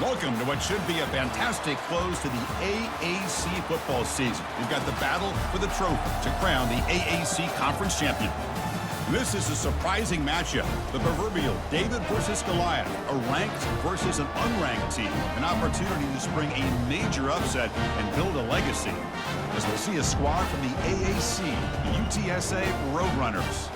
Welcome to what should be a fantastic close to the AAC football season. We've got the battle for the trophy to crown the AAC Conference Champion. This is a surprising matchup. The proverbial David versus Goliath, a ranked versus an unranked team. An opportunity to spring a major upset and build a legacy. As we'll see a squad from the AAC, the UTSA Roadrunners,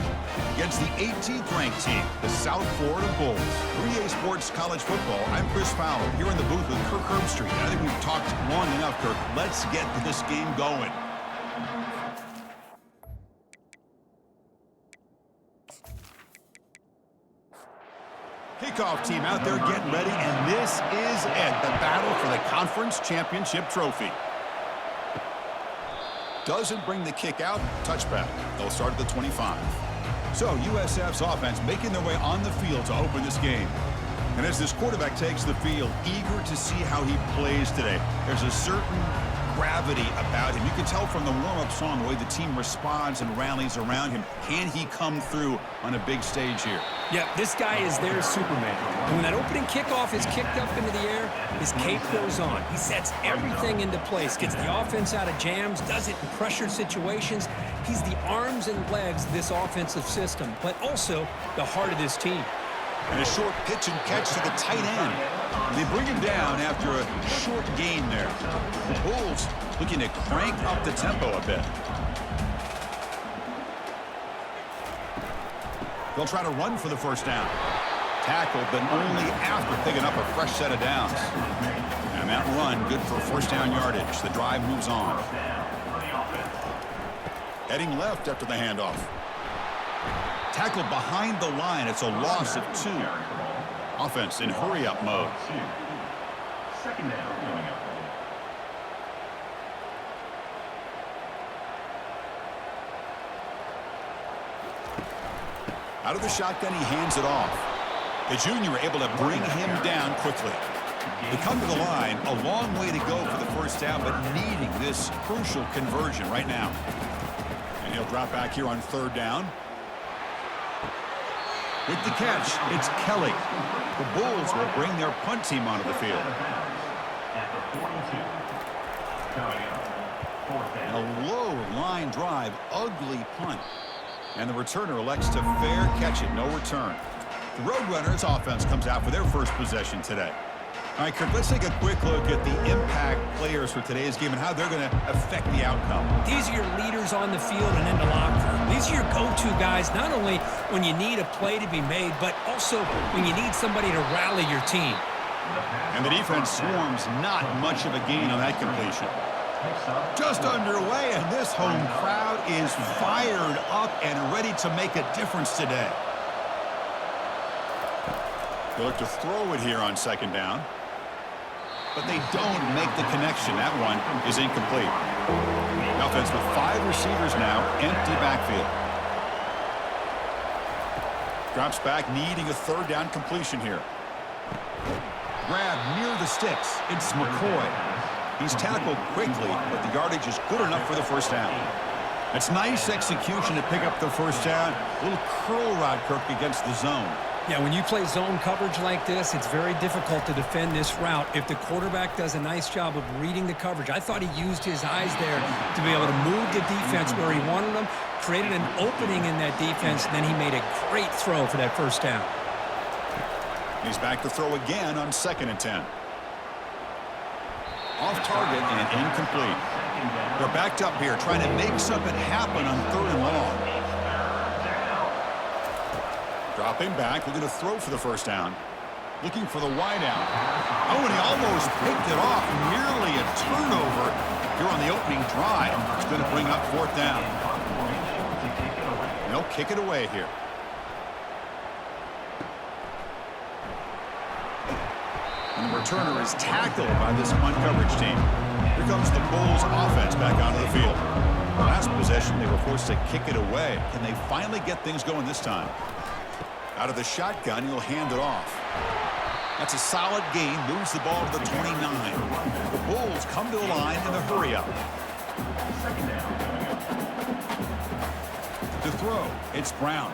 against the 18th ranked team, the South Florida Bulls. 3A Sports College Football, I'm Chris Fowler, here in the booth with Kirk Herbstreit. I think we've talked long enough, Kirk. Let's get this game going. Kickoff team out there getting ready, and this is it, the battle for the conference championship trophy. Doesn't bring the kick out, touchback. They'll start at the 25. So USF's offense making their way on the field to open this game. And as this quarterback takes the field, eager to see how he plays today. There's a certain gravity about him. You can tell from the warm-up song the way the team responds and rallies around him. Can he come through on a big stage here? Yeah, this guy is their Superman. And when that opening kickoff is kicked up into the air, his cape goes on. He sets everything into place, gets the offense out of jams, does it in pressure situations. He's the arms and legs of this offensive system, but also the heart of this team. And a short pitch and catch to the tight end. They bring him down after a short gain there. The Bulls looking to crank up the tempo a bit. They'll try to run for the first down. Tackled, but only after picking up a fresh set of downs. And that run, good for first down yardage. The drive moves on. Heading left after the handoff. Tackled behind the line. It's a loss of 2. Offense in hurry-up mode. Second down coming up. Out of the shotgun, he hands it off. The junior able to bring him down quickly. They come to the line, a long way to go for the first down, but needing this crucial conversion right now. And he'll drop back here on third down. With the catch, it's Kelly. The Bulls will bring their punt team onto the field. A low line drive, ugly punt. And the returner elects to fair catch it, no return. The Roadrunners offense comes out for their first possession today. All right, Kirk, let's take a quick look at the impact players for today's game and how they're going to affect the outcome. These are your leaders on the field and in the locker room. These are your go-to guys, not only when you need a play to be made, but also when you need somebody to rally your team. And the defense swarms, not much of a gain on that completion. Just underway, and this home crowd is fired up and ready to make a difference today. They look to throw it here on second down. But they don't make the connection. That one is incomplete. The offense with 5 receivers now, empty backfield. Drops back, needing a third down completion here. Grab near the sticks. It's McCoy. He's tackled quickly, but the yardage is good enough for the first down. It's nice execution to pick up the first down. A little curl rod, Kirk, against the zone. Yeah, when you play zone coverage like this, it's very difficult to defend this route if the quarterback does a nice job of reading the coverage. I thought he used his eyes there to be able to move the defense where he wanted them, created an opening in that defense, and then he made a great throw for that first down. He's back to throw again on 2nd and 10. Off target and incomplete. They're backed up here trying to make something happen on 3rd and long. Dropping back, looking to throw for the first down. Looking for the wideout. Oh, and he almost picked it off. Nearly a turnover here on the opening drive. It's going to bring up 4th down. And they'll kick it away here. And the returner is tackled by this punt coverage team. Here comes the Bulls offense back onto the field. Last possession, they were forced to kick it away. Can they finally get things going this time? Out of the shotgun, he'll hand it off. That's a solid gain, moves the ball to the 29. The Bulls come to the line in a hurry-up. To throw, it's Brown.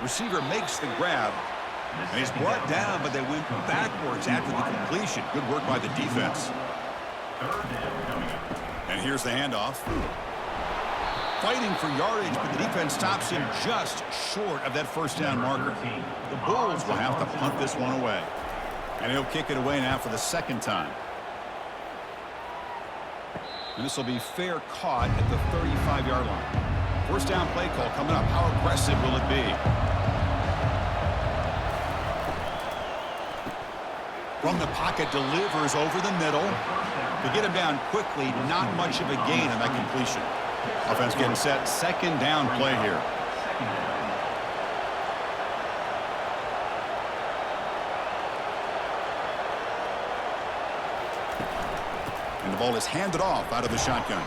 Receiver makes the grab, And he's brought down, but they went backwards after the completion. Good work by the defense. Third down coming up. And here's the handoff. Fighting for yardage, but the defense stops him just short of that first down marker. The Bulls will have to punt this one away. And he'll kick it away now for the second time. And this will be fair caught at the 35-yard line. First down play call coming up. How aggressive will it be? From the pocket, delivers over the middle. To get him down quickly, not much of a gain on that completion. Offense getting set. Second down play here. And the ball is handed off out of the shotgun.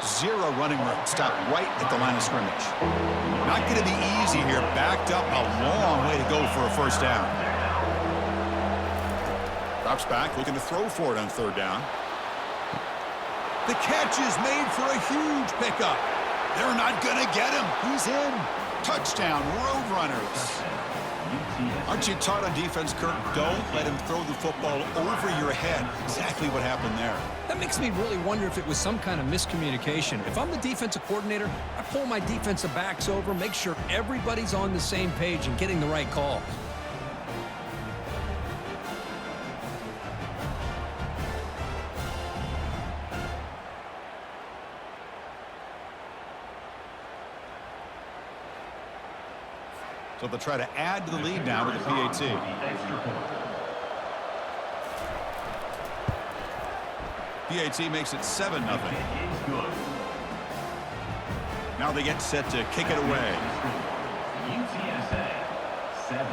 Zero running room. Stop right at the line of scrimmage. Not going to be easy here. Backed up a long way to go for a first down. Drops back, looking to throw for it on third down. The catch is made for a huge pickup. They're not going to get him. He's in. Touchdown, Roadrunners. Aren't you taught on defense, Kirk? Don't let him throw the football over your head. Exactly what happened there. That makes me really wonder if it was some kind of miscommunication. If I'm the defensive coordinator, I pull my defensive backs over, make sure everybody's on the same page and getting the right call. So they'll try to add to the lead now with the PAT. PAT makes it 7-0. Now they get set to kick it away. UTSA 7,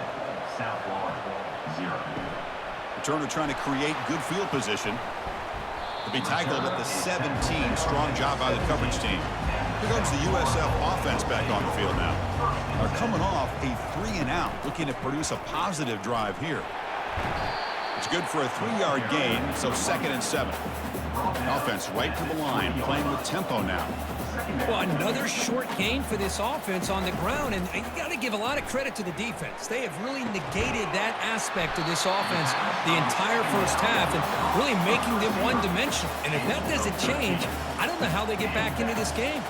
South Florida 0. Returner trying to create good field position. To be tackled at the 17. Strong job by the coverage team. Here comes the USF offense back on the field now. They're coming off a 3-and-out, looking to produce a positive drive here. It's good for a 3-yard gain, so 2nd and 7. Offense right to the line, playing with tempo now. Well, another short gain for this offense on the ground, and you got to give a lot of credit to the defense. They have really negated that aspect of this offense the entire first half and really making them one-dimensional. And if that doesn't change, I don't know how they get back into this game.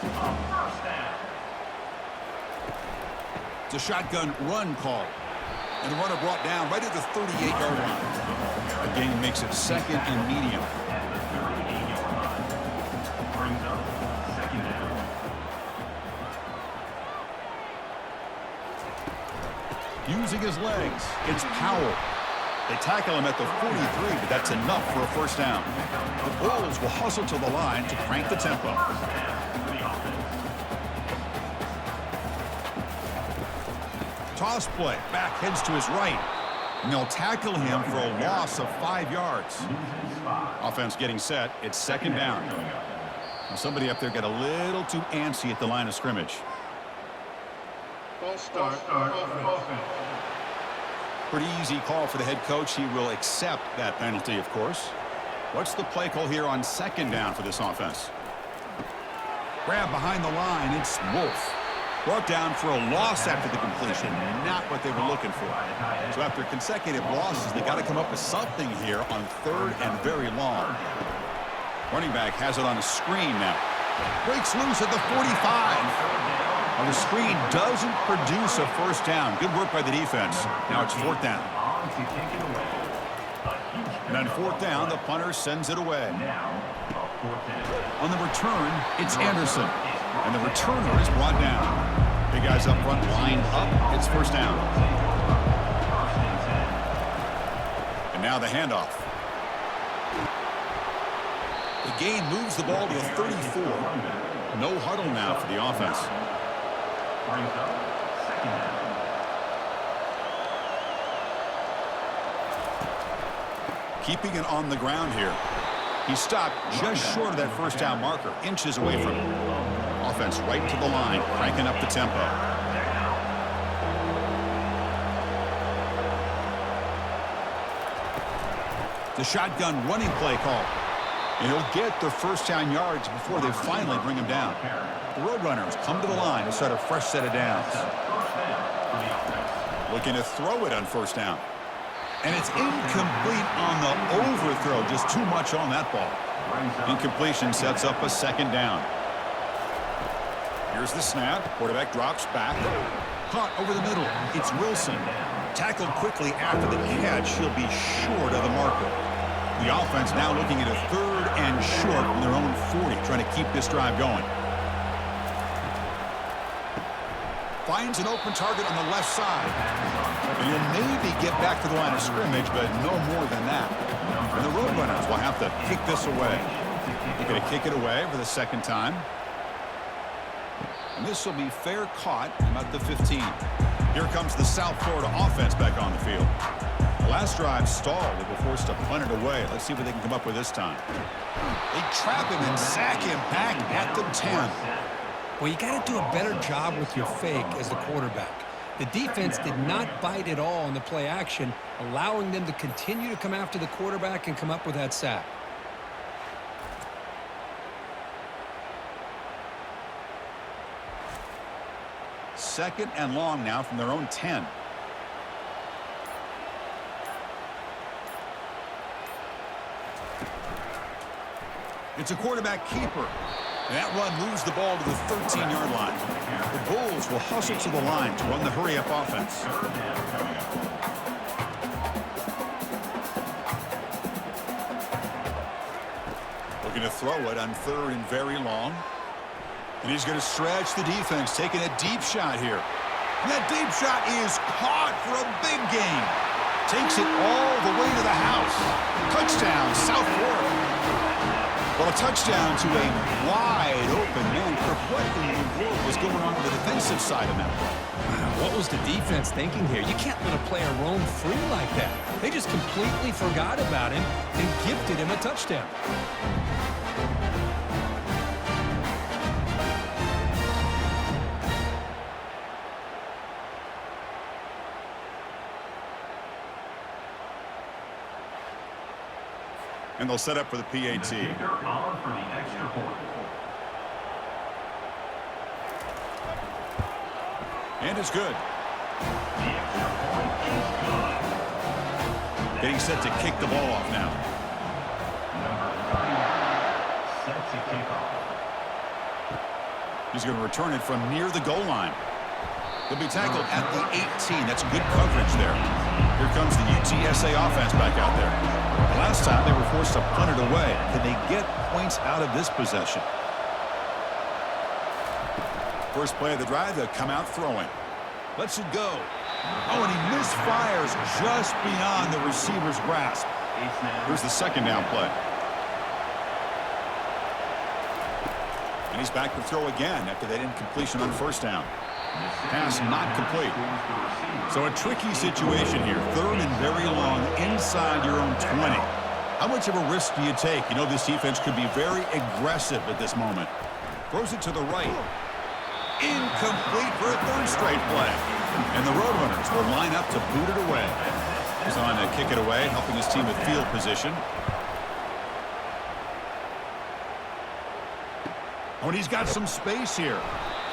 It's a shotgun run call. And the runner brought down right at the 38-yard line. The gain makes it 2nd and medium. Using his legs, it's Powell. They tackle him at the 43, but that's enough for a first down. The Bulls will hustle to the line to crank the tempo. Toss play, back heads to his right. And they'll tackle him for a loss of 5 yards. Offense getting set, it's 2nd down. Now somebody up there got a little too antsy at the line of scrimmage. False start. Pretty easy call for the head coach. He will accept that penalty, of course. What's the play call here on 2nd down for this offense? Grab behind the line. It's Wolf. Brought down for a loss after the completion. Not what they were looking for. So after consecutive losses, they got to come up with something here on 3rd and very long. Running back has it on a screen now. Breaks loose at the 45. Well, the screen doesn't produce a first down. Good work by the defense. Now it's 4th down. And on 4th down, the punter sends it away. On the return, it's Anderson. And the returner is brought down. Big guys up front, lined up. It's first down. And now the handoff. The gain moves the ball to the 34. No huddle now for the offense. Keeping it on the ground here. He stopped just short of that first down marker, inches away from it. Offense right to the line, cranking up the tempo. The shotgun running play call. And he'll get the first down yards before they finally bring him down. The Roadrunners come to the line to start a fresh set of downs. Looking to throw it on first down. And it's incomplete on the overthrow. Just too much on that ball. Incompletion sets up a second down. Here's the snap. Quarterback drops back. Caught over the middle. It's Wilson. Tackled quickly after the catch. He'll be short of the marker. The offense now looking at a 3rd and short from their own 40, trying to keep this drive going. Finds an open target on the left side. And he'll maybe get back to the line of scrimmage, but no more than that. And the Roadrunners will have to kick this away. They're going to kick it away for the second time. And this will be fair caught about the 15. Here comes the South Florida offense back on the field. The last drive stalled. They were forced to punt it away. Let's see what they can come up with this time. They trap him and sack him back at the 10. Well, you got to do a better job with your fake as the quarterback. The defense did not bite at all in the play action, allowing them to continue to come after the quarterback and come up with that sack. Second and long now from their own 10. It's a quarterback keeper. And that run moves the ball to the 13-yard line. The Bulls will hustle to the line to run the hurry-up offense. Looking to throw it on 3rd and very long. And he's going to stretch the defense, taking a deep shot here. And that deep shot is caught for a big gain. Takes it all the way to the house. Touchdown, South Florida. Well, a touchdown to a wide-open man. What in the world was going on with the defensive side of that play? Wow, what was the defense thinking here? You can't let a player roam free like that. They just completely forgot about him and gifted him a touchdown. And they'll set up for the PAT. And it's good. Getting set to kick the ball off now. He's going to return it from near the goal line. He'll be tackled at the 18. That's good coverage there. Here comes the UTSA offense back out there. Last time they were forced to punt it away. Can they get points out of this possession? First play of the drive, they'll come out throwing. Lets it go. Oh, and he misfires just beyond the receiver's grasp. Here's the second down play. And he's back to throw again after that incompletion on first down. Pass not complete. So a tricky situation here. 3rd and very long inside your own 20. How much of a risk do you take? You know this defense could be very aggressive at this moment. Throws it to the right. Incomplete for a 3rd straight play. And the Roadrunners will line up to boot it away. He's on to kick it away, helping his team with field position. Oh, and he's got some space here.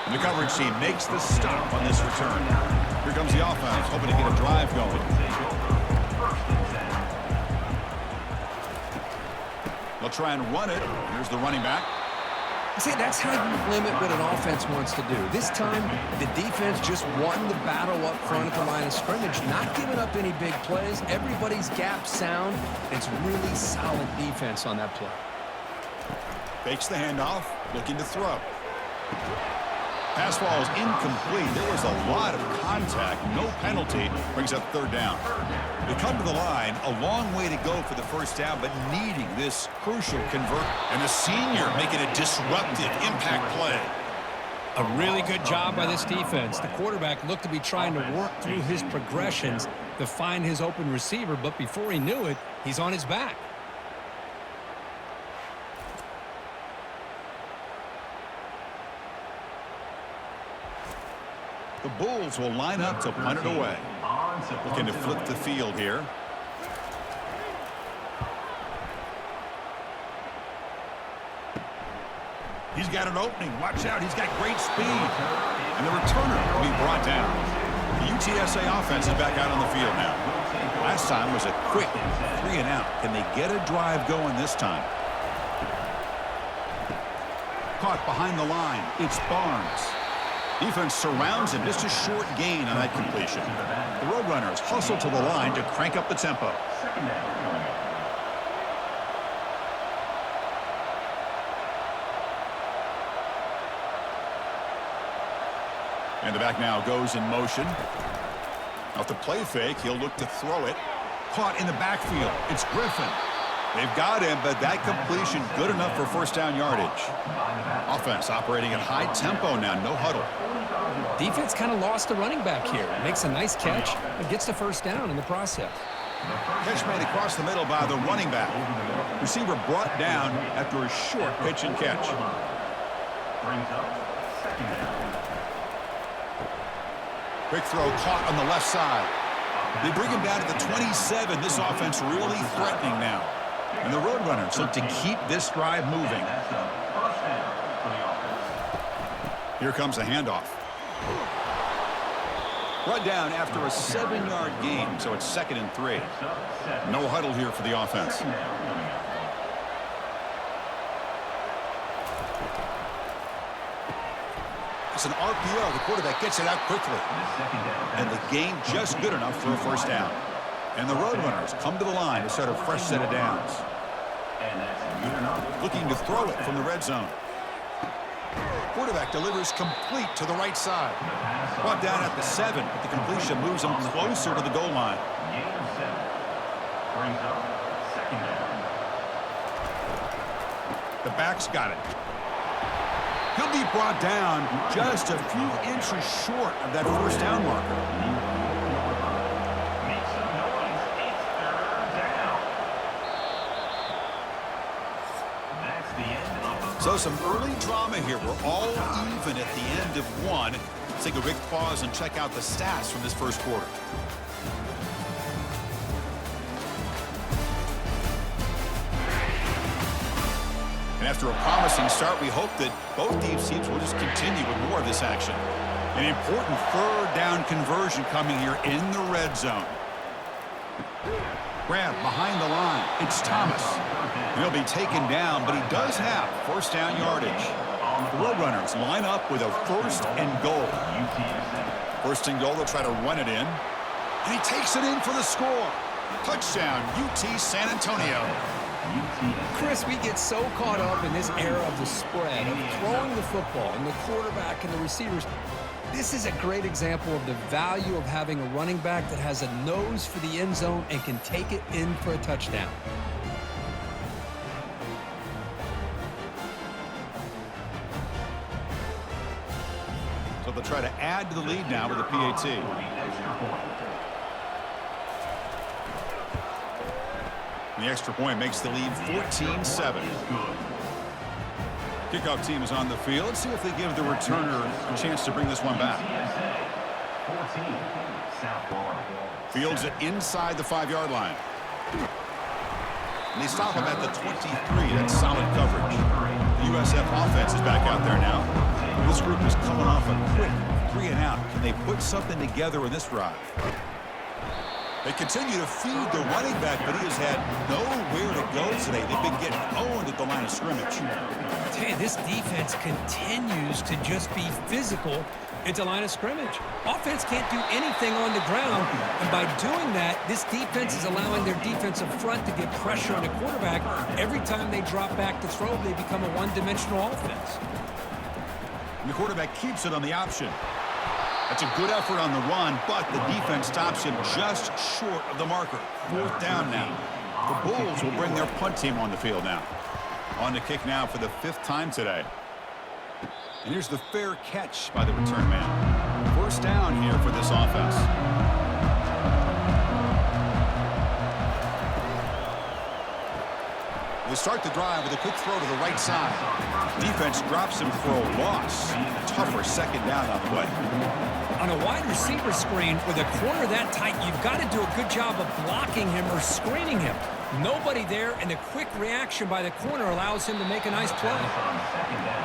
And the coverage team makes the stop on this return. Here comes the offense, hoping to get a drive going. They'll try and run it. Here's the running back. See, that's how you limit what an offense wants to do. This time, the defense just won the battle up front at the line of scrimmage, not giving up any big plays. Everybody's gap sound. It's really solid defense on that play. Fakes the handoff, looking to throw. Pass ball is incomplete. There was a lot of contact. No penalty. Brings up 3rd down. They come to the line. A long way to go for the first down, but needing this crucial convert. And the senior making a disruptive impact play. A really good job by this defense. The quarterback looked to be trying to work through his progressions to find his open receiver, but before he knew it, he's on his back. The Bulls will line up to punt it away. Looking to flip the field here. He's got an opening. Watch out. He's got great speed. And the returner will be brought down. The UTSA offense is back out on the field now. Last time was a quick 3 and out. Can they get a drive going this time? Caught behind the line. It's Barnes. Defense surrounds him. Just a short gain on that completion. The Roadrunners hustle to the line to crank up the tempo. And the back now goes in motion. Off the play fake, he'll look to throw it. Caught in the backfield. It's Griffin. They've got him, but that completion good enough for first down yardage. Offense operating at high tempo now, no huddle. Defense kind of lost the running back here. Makes a nice catch and gets the first down in the process. Catch made across the middle by the running back. Receiver brought down after a short pitch and catch. Brings up second down. Quick throw caught on the left side. They bring him down to the 27. This offense really threatening now. And the Roadrunners look to keep this drive moving. Here comes the handoff. Brought down after a 7-yard gain, so it's 2nd and 3. No huddle here for the offense. It's an RPO. The quarterback gets it out quickly. And the gain just good enough for a first down. And the Roadrunners come to the line to start a fresh set of downs. Looking to throw it from the red zone. Quarterback delivers complete to the right side. Brought down at the 7, but the completion moves him closer to the goal line. The back's got it. He'll be brought down just a few inches short of that first down marker. Make some noise. It's 3rd down. That's the end of the So some early drama here. We're all even at the end of one. Let's take a quick pause and check out the stats from this first quarter. And after a promising start, we hope that both these teams will just continue with more of this action. An important 3rd down conversion coming here in the red zone. Grab behind the line. It's Thomas. And he'll be taken down, but he does have first down yardage. The Roadrunners line up with a 1st and goal. 1st and goal, they'll try to run it in. And he takes it in for the score. Touchdown, UT San Antonio. Chris, we get so caught up in this era of the spread, of throwing the football, and the quarterback and the receivers. This is a great example of the value of having a running back that has a nose for the end zone and can take it in for a touchdown. So they'll try to add to the lead now with a PAT. The extra point makes the lead 14-7. Kickoff team is on the field. Let's see if they give the returner a chance to bring this one back. Fields it inside the 5-yard line. And they stop him at the 23. That's solid coverage. The USF offense is back out there now. This group is coming off a quick 3 and out. Can they put something together in this drive? They continue to feed the running back, but he has had nowhere to go today. They've been getting owned at the line of scrimmage. Hey, this defense continues to just be physical at the line of scrimmage. Offense can't do anything on the ground, and by doing that, this defense is allowing their defensive front to get pressure on the quarterback. Every time they drop back to throw, they become a one-dimensional offense. And the quarterback keeps it on the option. That's a good effort on the run, but the defense stops him just short of the marker. 4th down now. The Bulls will bring their punt team on the field now. On the kick now for the 5th time today. And here's the fair catch by the return man. 1st down here for this offense. They start the drive with a quick throw to the right side. Defense drops him for a loss. Tougher 2nd down on the way. On a wide receiver screen with a corner that tight, you've got to do a good job of blocking him or screening him. Nobody there, and the quick reaction by the corner allows him to make a nice play.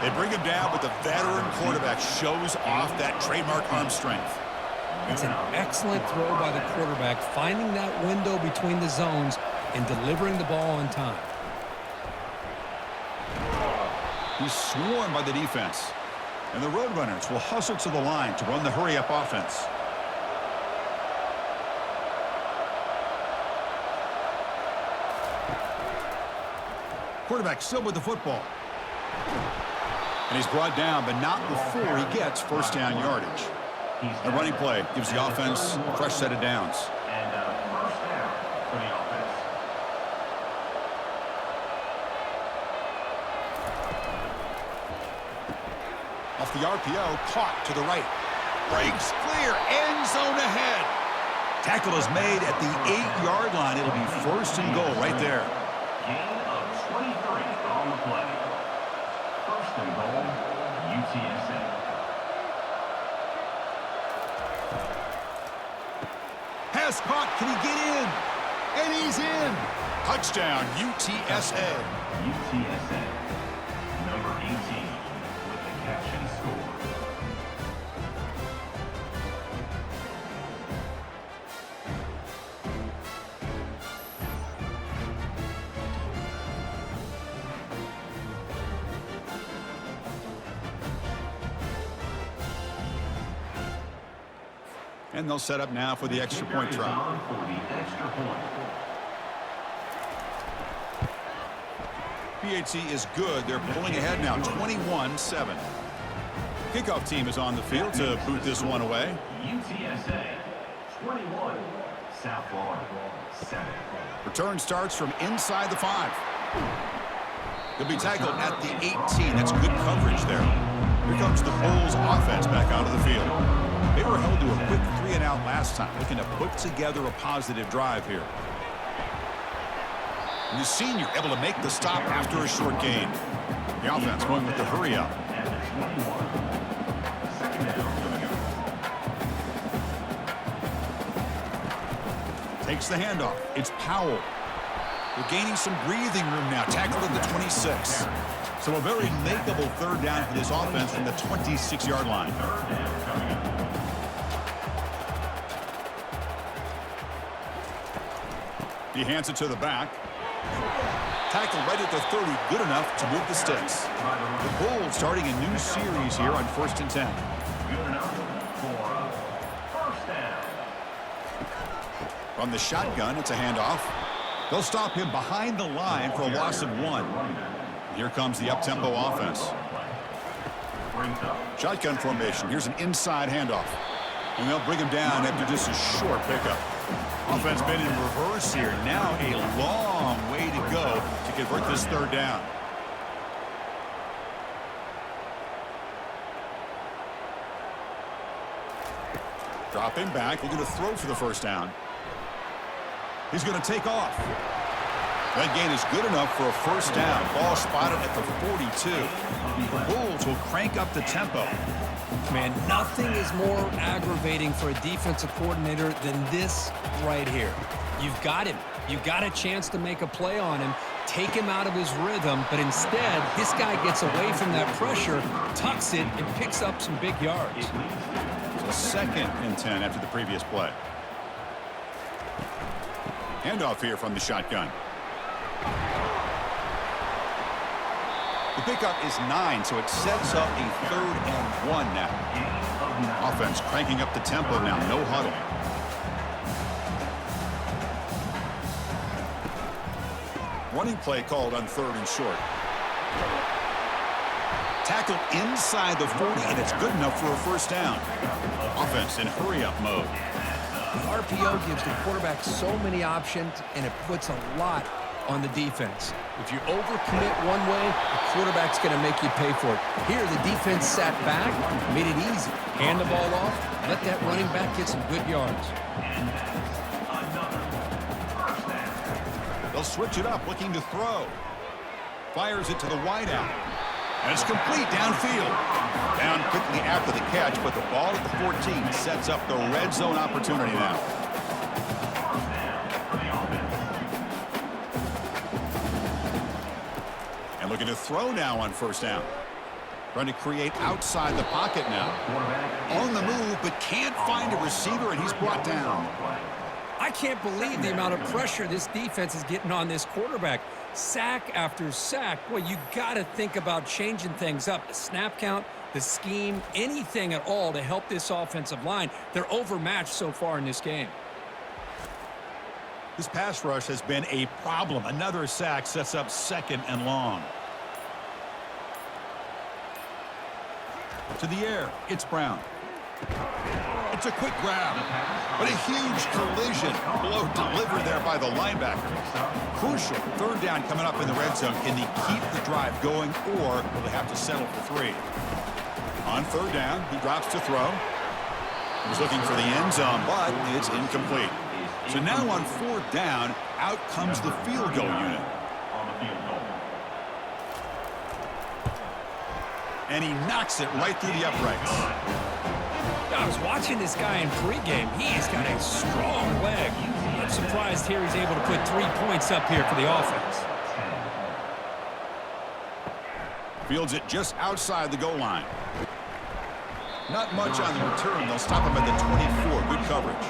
They bring him down, but the veteran quarterback shows off that trademark arm strength. It's an excellent throw by the quarterback, finding that window between the zones and delivering the ball on time. He's swarmed by the defense. And the Roadrunners will hustle to the line to run the hurry-up offense. Quarterback still with the football. And he's brought down, but not before he gets first down yardage. A running play gives the offense a fresh set of downs. And first down for the offense. Off the RPO, caught to the right. Breaks clear, end zone ahead. Tackle is made at the 8-yard line. It'll be first and goal right there. Gain of 23 on the play. First and goal, UTSA. Pass caught. Can he get in? And he's in. Touchdown, UTSA. UTSA, number 18, with the catch and score. And they'll set up now for the extra point try. For the extra point. PHC is good. They're pulling ahead now, 21-7. Kickoff team is on the field to boot this one away. UTSA, 21, South Florida, 7. Return starts from inside the 5. He'll be tackled at the 18. That's good coverage there. Here comes the Bulls offense back onto the field. They were held to a quick 3-and-out last time, looking to put together a positive drive here. And the senior able to make the stop after a short gain. The offense going with the hurry up. Second down coming up. Takes the handoff. It's Powell. They're gaining some breathing room now. Tackled at the 26. So a very makeable third down for this offense from the 26-yard line. Third down coming up. He hands it to the back. Tackled right at the 30, good enough to move the sticks. The Bulls starting a new series here on 1st and 10. Good enough for first down. From the shotgun, it's a handoff. They'll stop him behind the line for a loss of 1. Here comes the up-tempo offense. Shotgun formation. Here's an inside handoff. And they'll bring him down after just a short pickup. Offense been in reverse here. Now a long way to go to convert this third down. Dropping back, looking to throw for the first down. He's going to take off. That gain is good enough for a first down. Ball spotted at the 42. The Bulls will crank up the tempo. Man, nothing is more aggravating for a defensive coordinator than this right here. You've got him. You've got a chance to make a play on him, take him out of his rhythm, but instead, this guy gets away from that pressure, tucks it, and picks up some big yards. So 2nd and 10 after the previous play. Handoff here from the shotgun. The pickup is 9, so it sets up a 3rd and 1 now. Offense cranking up the tempo now, no huddle. Running play called on 3rd and short. Tackle inside the 40, and it's good enough for a first down. Offense in hurry-up mode. The RPO gives the quarterback so many options, and it puts a lot on the defense. If you overcommit one way, the quarterback's going to make you pay for it. Here, the defense sat back, made it easy. Hand the ball off, let that running back get some good yards. They'll switch it up, looking to throw. Fires it to the wideout. And it's complete downfield. Down quickly after the catch, but the ball at the 14 sets up the red zone opportunity now. And looking to throw now on first down. Trying to create outside the pocket now. On the move, but can't find a receiver, and he's brought down. I can't believe the amount of pressure this defense is getting on this quarterback. Sack after sack. Boy, you got to think about changing things up. The snap count, the scheme, anything at all to help this offensive line. They're overmatched so far in this game. This pass rush has been a problem. Another sack sets up 2nd and long. To the air, it's Brown. It's a quick grab, but a huge collision blow delivered there by the linebacker. Crucial 3rd down coming up in the red zone. Can they keep the drive going, or will they have to settle for 3? On 3rd down, he drops to throw. He was looking for the end zone, but it's incomplete. So now on 4th down, out comes the field goal unit. And he knocks it right through the uprights. I was watching this guy in pregame. He's got a strong leg. I'm surprised here he's able to put 3 points up here for the offense. Fields it just outside the goal line. Not much on the return. They'll stop him at the 24. Good coverage.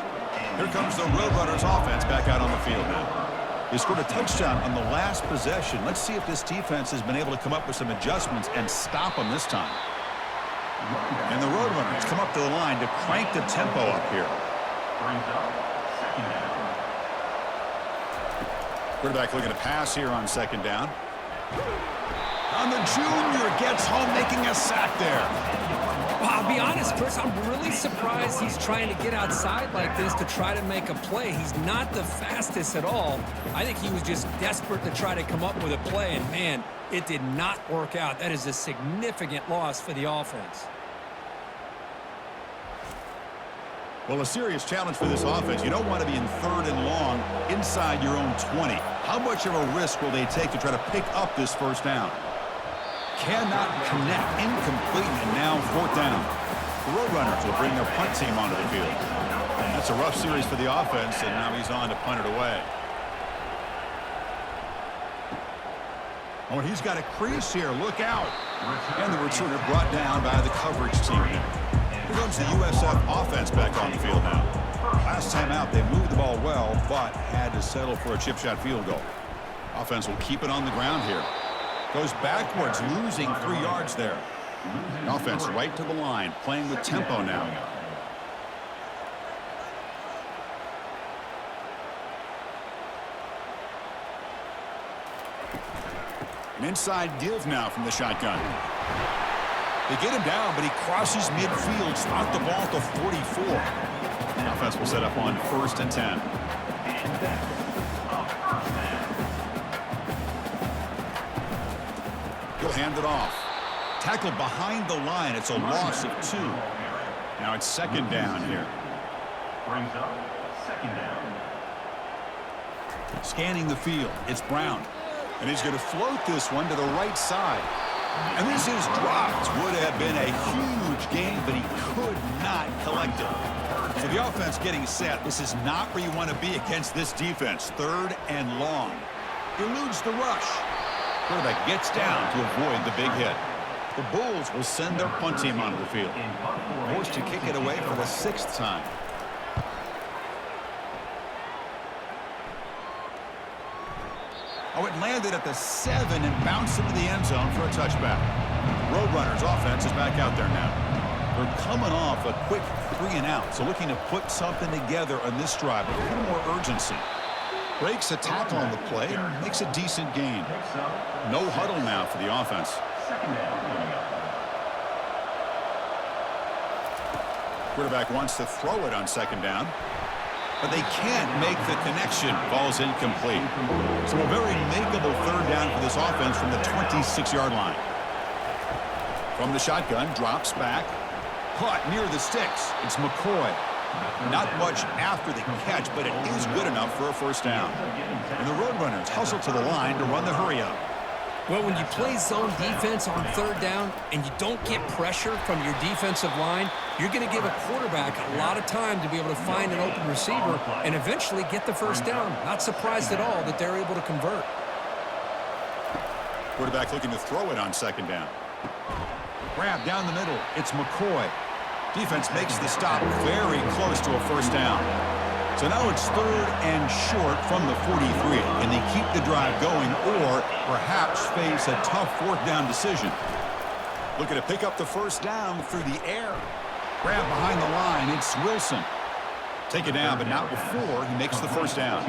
Here comes the Roadrunners offense back out on the field now. They scored a touchdown on the last possession. Let's see if this defense has been able to come up with some adjustments and stop them this time. And the Roadrunners come up to the line to crank the tempo up here. Quarterback looking to pass here on 2nd down. And the junior gets home, making a sack there. Well, I'll be honest, Chris, I'm really surprised he's trying to get outside like this to try to make a play. He's not the fastest at all. I think he was just desperate to try to come up with a play, and man, it did not work out. That is a significant loss for the offense. Well, a serious challenge for this offense. You don't want to be in 3rd and long inside your own 20. How much of a risk will they take to try to pick up this 1st down? Cannot connect, incomplete, and now 4th down. The Roadrunners will bring their punt team onto the field. That's a rough series for the offense, and now he's on to punt it away. Oh, and he's got a crease here. Look out. And the returner brought down by the coverage team. Here comes the USF offense back on the field now. Last time out, they moved the ball well, but had to settle for a chip shot field goal. Offense will keep it on the ground here. Goes backwards, losing 3 yards there. Offense right to the line, playing with tempo now. An inside give now from the shotgun. They get him down, but he crosses midfield, stopped the ball at the 44. The offense will set up on 1st and 10. He'll hand it off. Tackled behind the line. It's a loss of 2. Now it's 2nd down here. Brings up 2nd down. Scanning the field. It's Brown. And he's going to float this one to the right side. And this is dropped. Would have been a huge gain, but he could not collect it. So the offense getting set. This is not where you want to be against this defense. 3rd and long. Eludes the rush. Quarterback gets down to avoid the big hit. The Bulls will send their punt team onto the field. Forced to kick it away for the 6th time. Oh, it landed at the 7 and bounced into the end zone for a touchback. Roadrunners offense is back out there now. They're coming off a quick 3 and out, so looking to put something together on this drive with a little more urgency. Breaks a tackle on the play and makes a decent gain. No huddle now for the offense. Quarterback wants to throw it on 2nd down, but they can't make the connection. Ball's incomplete. So a very makeable 3rd down for this offense from the 26-yard line. From the shotgun, drops back. Caught near the sticks. It's McCoy. Not much after the catch, but it is good enough for a 1st down. And the Roadrunners hustle to the line to run the hurry up. Well, when you play zone defense on 3rd down and you don't get pressure from your defensive line, you're going to give a quarterback a lot of time to be able to find an open receiver and eventually get the 1st down. Not surprised at all that they're able to convert. Quarterback looking to throw it on 2nd down. Grab down the middle. It's McCoy. Defense makes the stop very close to a first down. So now it's 3rd and short from the 43. Can they keep the drive going or perhaps face a tough 4th down decision? Looking to pick up the first down through the air. Grab behind the line. It's Wilson. Take it down, but not before he makes the first down.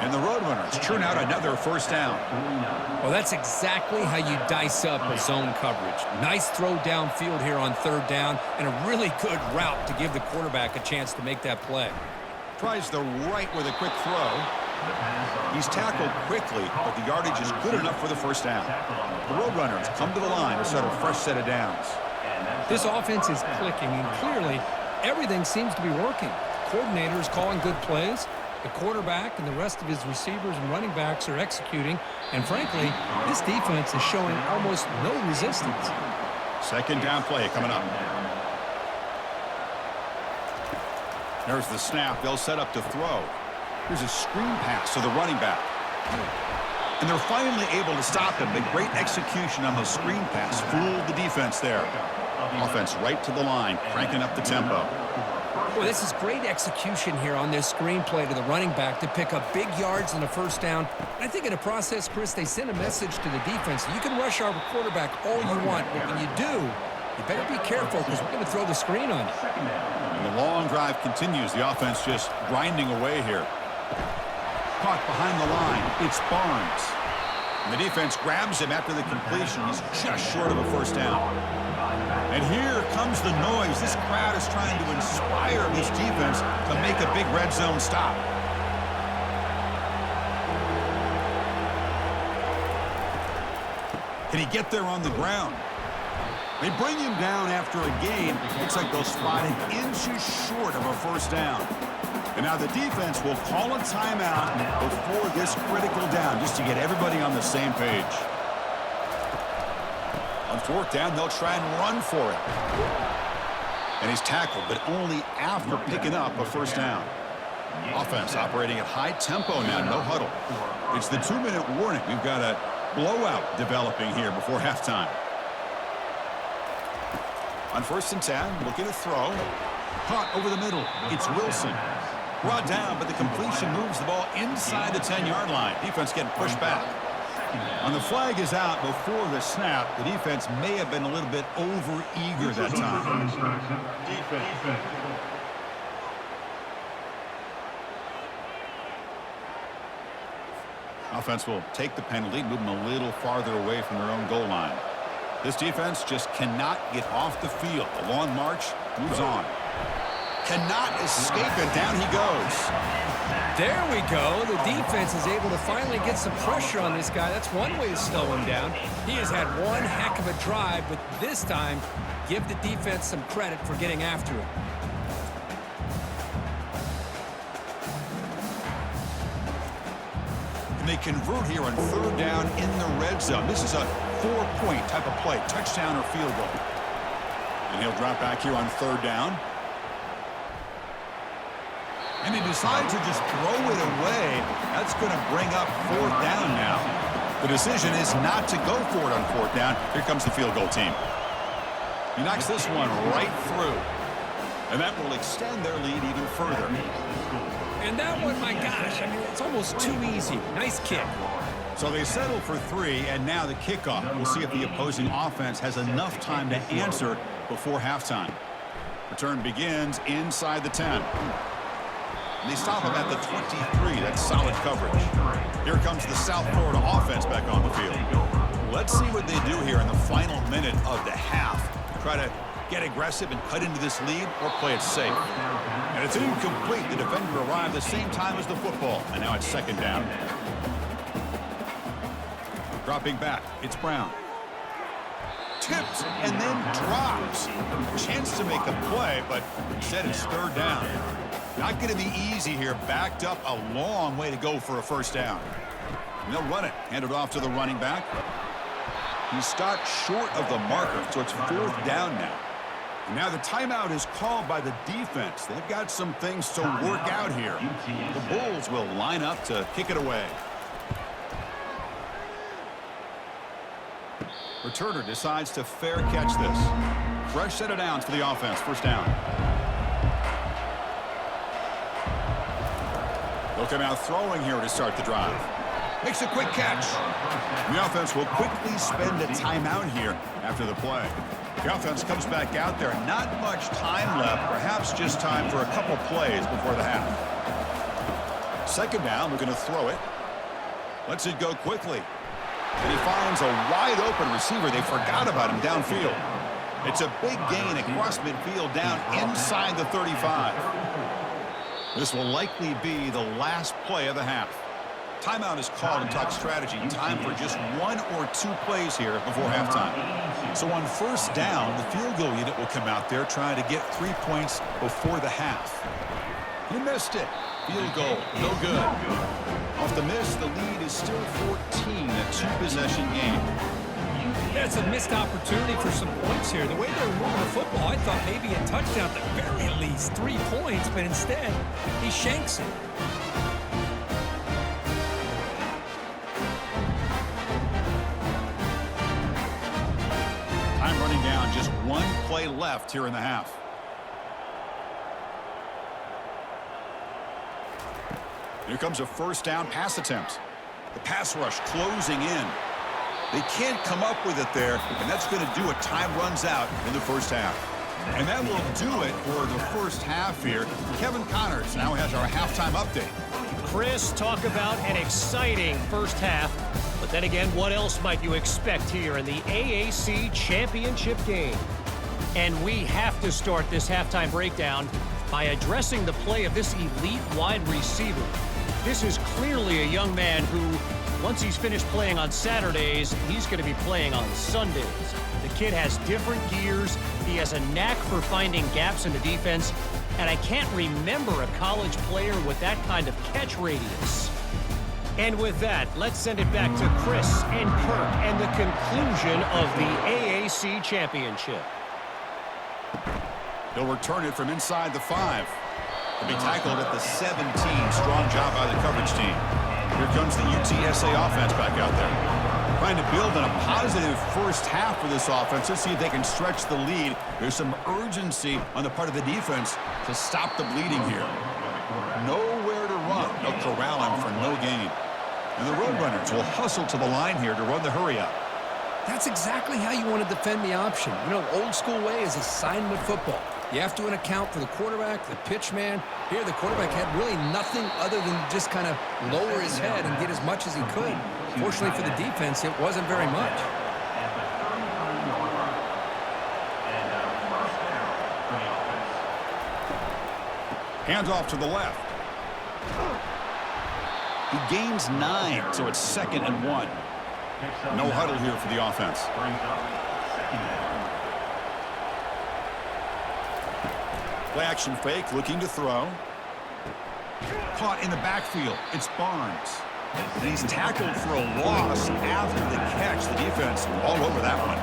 And the Roadrunners churn out another first down. Well, that's exactly how you dice up a zone coverage. Nice throw downfield here on 3rd down, and a really good route to give the quarterback a chance to make that play. Tries the right with a quick throw. He's tackled quickly, but the yardage is good enough for the first down. The Roadrunners come to the line to start a fresh set of downs. This offense is clicking, and clearly everything seems to be working. The coordinator is calling good plays. The quarterback and the rest of his receivers and running backs are executing. And frankly, this defense is showing almost no resistance. 2nd down play coming up. There's the snap. They'll set up to throw. Here's a screen pass to the running back. And they're finally able to stop him. The great execution on the screen pass fooled the defense there. Offense right to the line, cranking up the tempo. Well, this is great execution here on this screen play to the running back to pick up big yards and a first down. I think in the process, Chris, they send a message to the defense. You can rush our quarterback all you want, but when you do, you better be careful because we're going to throw the screen on you. And the long drive continues. The offense just grinding away here. Caught behind the line. It's Barnes. And the defense grabs him after the completion. He's just short of a first down. And here comes the noise. This crowd is trying to inspire this defense to make a big red zone stop. Can he get there on the ground? They bring him down after a gain. Looks like they'll spot him inches short of a first down. And now the defense will call a timeout before this critical down just to get everybody on the same page. On 4th down, they'll try and run for it. And he's tackled, but only after picking up a first down. Offense operating at high tempo now, no huddle. It's the 2-minute warning. We've got a blowout developing here before halftime. On 1st and 10, looking to throw. Caught over the middle. It's Wilson. Brought down, but the completion moves the ball inside the 10-yard line. Defense getting pushed back. And the flag is out before the snap. The defense may have been a little bit over-eager that time. Defense. Offense will take the penalty, move them a little farther away from their own goal line. This defense just cannot get off the field. The long march moves on. Cannot escape it. Down he goes. There we go. The defense is able to finally get some pressure on this guy. That's one way to slow him down. He has had one heck of a drive, but this time, give the defense some credit for getting after him. And they convert here on 3rd down in the red zone. This is a 4-point type of play, touchdown or field goal. And he'll drop back here on 3rd down. And he decides to just throw it away. That's going to bring up 4th down now. The decision is not to go for it on 4th down. Here comes the field goal team. He knocks this one right through. And that will extend their lead even further. And that one, my gosh, I mean, it's almost too easy. Nice kick. So they settle for 3, and now the kickoff. We'll see if the opposing offense has enough time to answer before halftime. Return begins inside the 10. And they stop him at the 23. That's solid coverage. Here comes the South Florida offense back on the field. Let's see what they do here in the final minute of the half. Try to get aggressive and cut into this lead or play it safe. And it's incomplete. The defender arrived the same time as the football. And now it's 2nd down. Dropping back. It's Brown. Tipped and then drops. Chance to make a play, but instead it's 3rd down. Not going to be easy here. Backed up a long way to go for a first down. And they'll run it. Hand it off to the running back. He stopped short of the marker, so it's 4th down now. And now the timeout is called by the defense. They've got some things to work out here. The Bulls will line up to kick it away. returner decides to fair catch this. Fresh set of downs for the offense. First down. They'll come out throwing here to start the drive. Makes a quick catch. The offense will quickly spend a timeout here after the play. The offense comes back out there. Not much time left. Perhaps just time for a couple plays before the half. Second down, we're going to throw it. Lets it go quickly. And he finds a wide-open receiver. They forgot about him downfield. It's a big gain across midfield down inside the 35. This will likely be the last play of the half. Timeout is called and talk strategy. Time for just 1 or 2 plays here before halftime. So on first down, the field goal unit will come out there trying to get 3 points before the half. You missed it. Field goal, no good. Off the miss, the lead is still 14, a 2-possession game. That's a missed opportunity for some points here. The way they're moving the football, I thought maybe a touchdown at the very least, 3 points, but instead, he shanks it. Time running down, just 1 play left here in the half. Here comes a first down pass attempt. The pass rush closing in. They can't come up with it there, and that's going to do it. Time runs out in the first half. And that will do it for the first half here. Kevin Connors now has our halftime update. Chris, talk about an exciting first half. But then again, what else might you expect here in the AAC championship game? And we have to start this halftime breakdown by addressing the play of this elite wide receiver. This is clearly a young man who, once he's finished playing on Saturdays, he's going to be playing on Sundays. The kid has different gears. He has a knack for finding gaps in the defense. And I can't remember a college player with that kind of catch radius. And with that, let's send it back to Chris and Kirk and the conclusion of the AAC championship. He'll return it from inside the 5. He'll be tackled at the 17. Strong job by the coverage team. Here comes the UTSA offense back out there. Trying to build on a positive first half for this offense. Let's see if they can stretch the lead. There's some urgency on the part of the defense to stop the bleeding here. Nowhere to run. They'll corral him for no gain. And the Roadrunners will hustle to the line here to run the hurry up. That's exactly how you want to defend the option. You know, old school way is assignment football. You have to account for the quarterback, the pitch man. Here, the quarterback had really nothing other than just kind of lower his head and get as much as he could. Fortunately for the defense, it wasn't very much. Hands off to the left. He gains 9, so it's 2nd and 1. No huddle here for the offense. Play action fake, looking to throw. Caught in the backfield. It's Barnes. And he's tackled for a loss after the catch. The defense all over that one.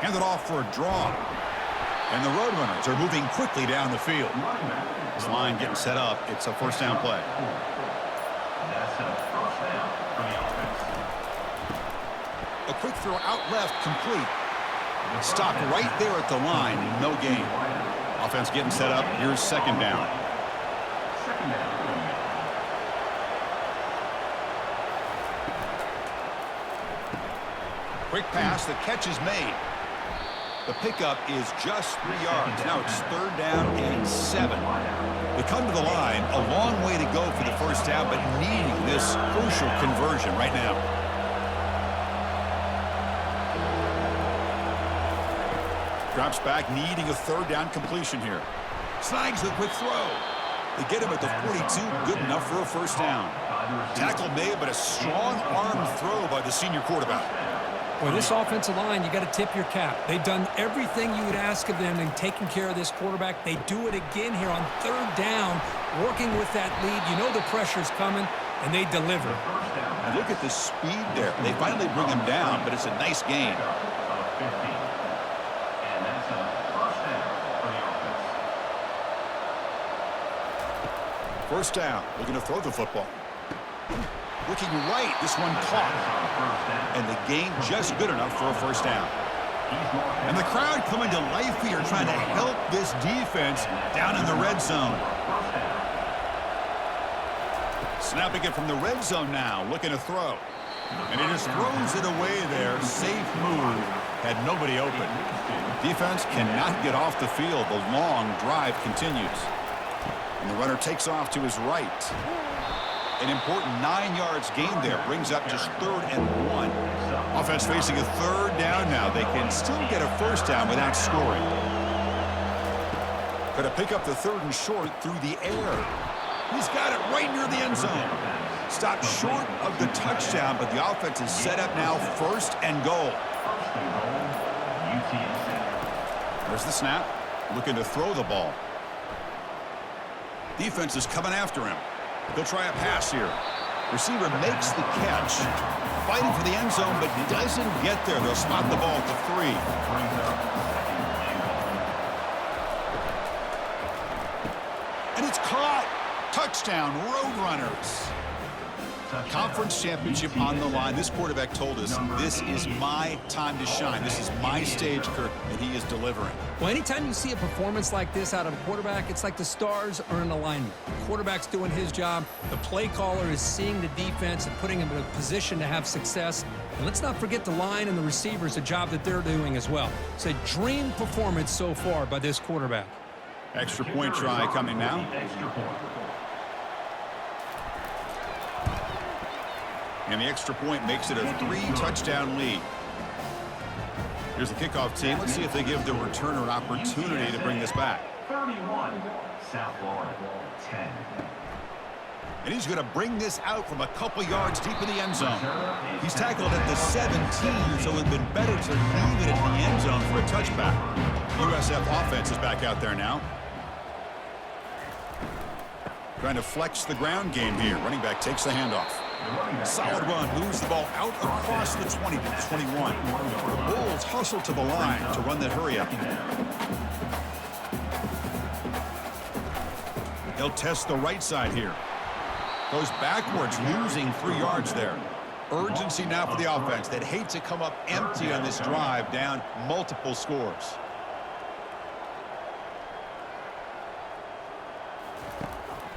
Handed off for a draw. And the Roadrunners are moving quickly down the field. This line getting set up. It's a first down play. A quick throw out left, complete. Stopped right there at the line, no gain. Offense getting set up. Here's second down. Quick pass, the catch is made. The pickup is just 3 yards. Now it's 3rd down and 7. They come to the line, a long way to go for the first down, but needing this crucial conversion right now. Drops back, needing a 3rd down completion here. Snags the quick throw. They get him at the 42, good enough for a first down. Tackle made, but a strong arm throw by the senior quarterback. Boy, this offensive line, you got to tip your cap. They've done everything you would ask of them in taking care of this quarterback. They do it again here on 3rd down, working with that lead. You know the pressure's coming, and they deliver. And look at the speed there. They finally bring him down, but it's a nice gain. First down, looking to throw the football. Looking right, this one caught. And the gain just good enough for a first down. And the crowd coming to life here, trying to help this defense down in the red zone. Snapping it from the red zone now, looking to throw. And he just throws it away there. Safe move. Had nobody open. Defense cannot get off the field. The long drive continues. And the runner takes off to his right. An important 9 yards gain there. Brings up just 3rd and 1. Offense facing a 3rd down now. They can still get a first down without scoring. Going to pick up the 3rd and short through the air. He's got it right near the end zone. Stopped short of the touchdown, but the offense is set up now 1st and goal. UTSA. There's the snap. Looking to throw the ball. Defense is coming after him. They'll try a pass here. Receiver makes the catch. Fighting for the end zone, but doesn't get there. They'll spot the ball at the 3. And it's caught. Touchdown, Roadrunners. Conference championship on the line. This quarterback told us, this is my time to shine. This is my stage, Kirk, and he is delivering. Well, anytime you see a performance like this out of a quarterback, it's like the stars are in alignment. The quarterback's doing his job. The play caller is seeing the defense and putting him in a position to have success. And let's not forget the line and the receivers, the job that they're doing as well. It's a dream performance so far by this quarterback. Extra point try coming now. And the extra point makes it a 3-touchdown lead. Here's the kickoff team. Let's see if they give the returner an opportunity to bring this back. 31, South Florida, 10. And he's going to bring this out from a couple yards deep in the end zone. He's tackled at the 17, so it would have been better to leave it at the end zone for a touchback. USF offense is back out there now. Trying to flex the ground game here. Running back takes the handoff. Solid run, moves the ball out across the 20 to the 21. The Bulls hustle to the line to run that hurry up. They'll test the right side here. Goes backwards, losing 3 yards there. Urgency now for the offense that hates to come up empty on this drive, down multiple scores.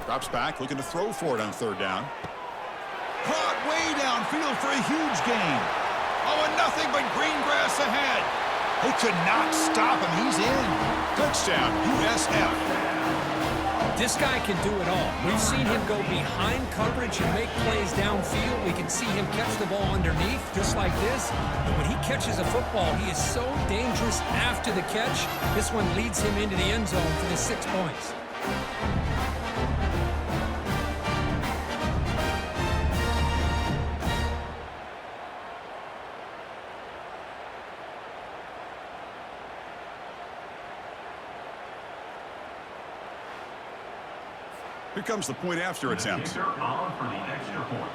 Drops back, looking to throw for it on 3rd down. Caught way downfield for a huge gain. Oh, and nothing but green grass ahead. They could not stop him. He's in. Touchdown, USF. This guy can do it all. We've seen him go behind coverage and make plays downfield. We can see him catch the ball underneath, just like this. But when he catches a football, he is so dangerous after the catch. This one leads him into the end zone for the 6 points. Here comes the point after attempt. On for the extra point.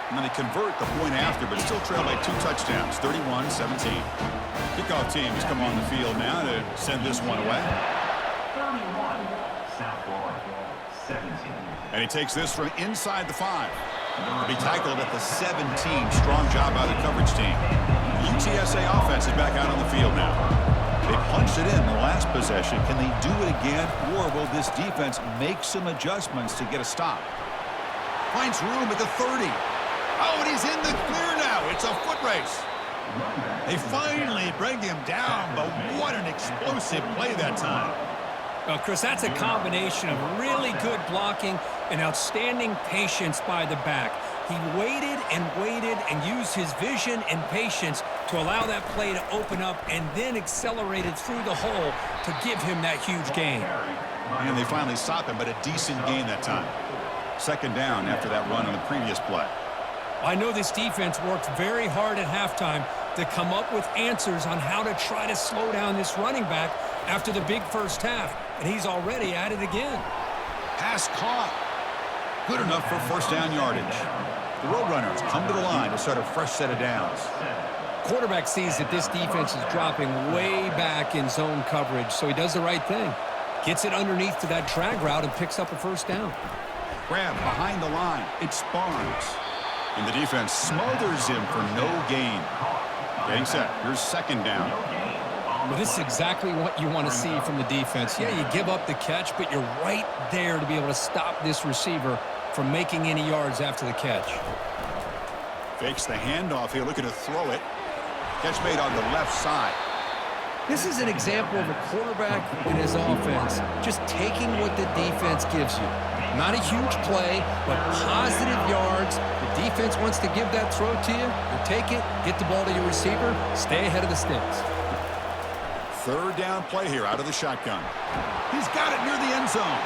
And then they convert the point after, but still trail by 2 touchdowns, 31-17. Kickoff team has come on the field now to send this one away. 31, South Florida, 17. And he takes this from inside the 5. To be tackled at the 17. Strong job by the coverage team. The UTSA offense is back out on the field now. They punched it in the last possession. Can they do it again, or will this defense make some adjustments to get a stop? Finds room at the 30. Oh, and he's in the clear now. It's a foot race. They finally bring him down, but what an explosive play that time. Well, Chris, that's a combination of really good blocking and outstanding patience by the back. He waited and used his vision and patience to allow that play to open up and then accelerated through the hole to give him that huge gain. And they finally stop him, but a decent gain that time. 2nd down after that run on the previous play. I know this defense worked very hard at halftime to come up with answers on how to try to slow down this running back after the big first half, and he's already at it again. Pass caught. Good enough for 1st down yardage. The Roadrunners come to the line to start a fresh set of downs. Quarterback sees that this defense is dropping way back in zone coverage, so he does the right thing. Gets it underneath to that drag route and picks up a first down. Grab behind the line. It's Barnes. And the defense smothers him for no gain. Getting set. Here's second down. Well, this is exactly what you want to see from the defense. Yeah, you give up the catch, but you're right there to be able to stop this receiver from making any yards after the catch. Fakes the handoff here, looking to throw it. Catch made on the left side. This is an example of a quarterback in his offense just taking what the defense gives you. Not a huge play, but positive yards. The defense wants to give that throw to you. You take it, get the ball to your receiver, stay ahead of the sticks. Third down play here out of the shotgun. He's got it near the end zone.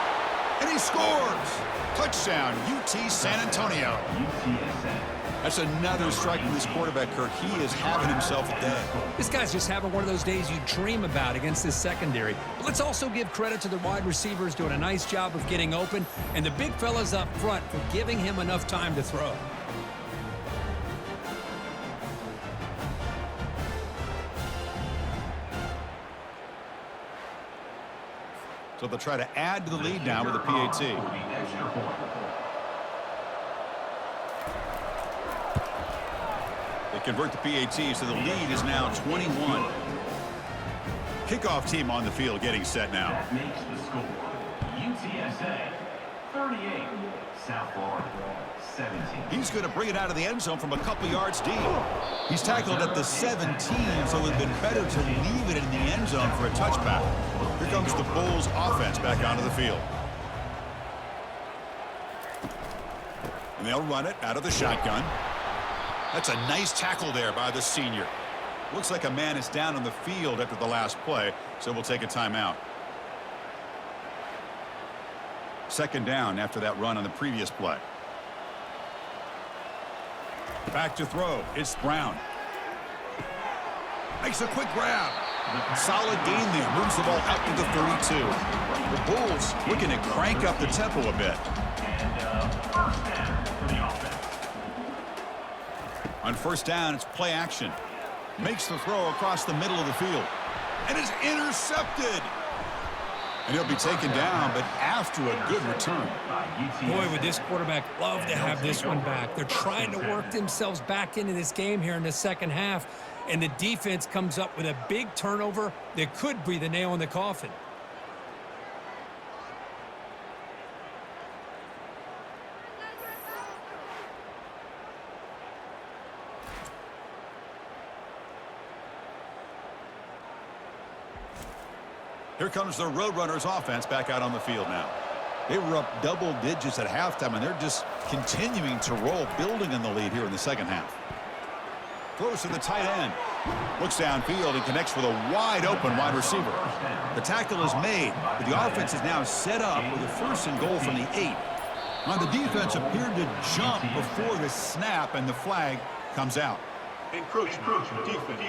And he scores. Touchdown, UT San Antonio. UTSA. That's another strike from this quarterback, Kirk. He is having himself a day. This guy's just having one of those days you dream about against this secondary. But let's also give credit to the wide receivers doing a nice job of getting open, and the big fellas up front for giving him enough time to throw. So they'll try to add to the lead now with a PAT. They convert the PAT, so the lead is now 21. Kickoff team on the field getting set now. That makes the score. UTSA 38, South Florida 17. He's going to bring it out of the end zone from a couple yards deep. He's tackled at the 17, so it would have been better to leave it in the end zone for a touchback. Here comes the Bulls offense back onto the field. And they'll run it out of the shotgun. That's a nice tackle there by the senior. Looks like a man is down on the field after the last play, so we'll take a timeout. Second down after that run on the previous play. Back to throw. It's Brown. Makes a quick grab. Solid gain there. Moves the ball out to the 32. The Bulls looking to crank up the tempo a bit. And first down for the offense. On first down, it's play action. Makes the throw across the middle of the field. And is intercepted. And he'll be taken down, but after a good return. Boy, would this quarterback love to have this one back. They're trying to work themselves back into this game here in the second half, and the defense comes up with a big turnover that could be the nail in the coffin. Here comes the Roadrunners offense back out on the field now. They were up double digits at halftime, and they're just continuing to roll, building on the lead here in the second half. Throws to the tight end. Looks downfield and connects with a wide-open wide receiver. The tackle is made, but the offense is now set up with a first and goal from the 8. Now the defense appeared to jump before the snap, and the flag comes out. Encroachment, defense.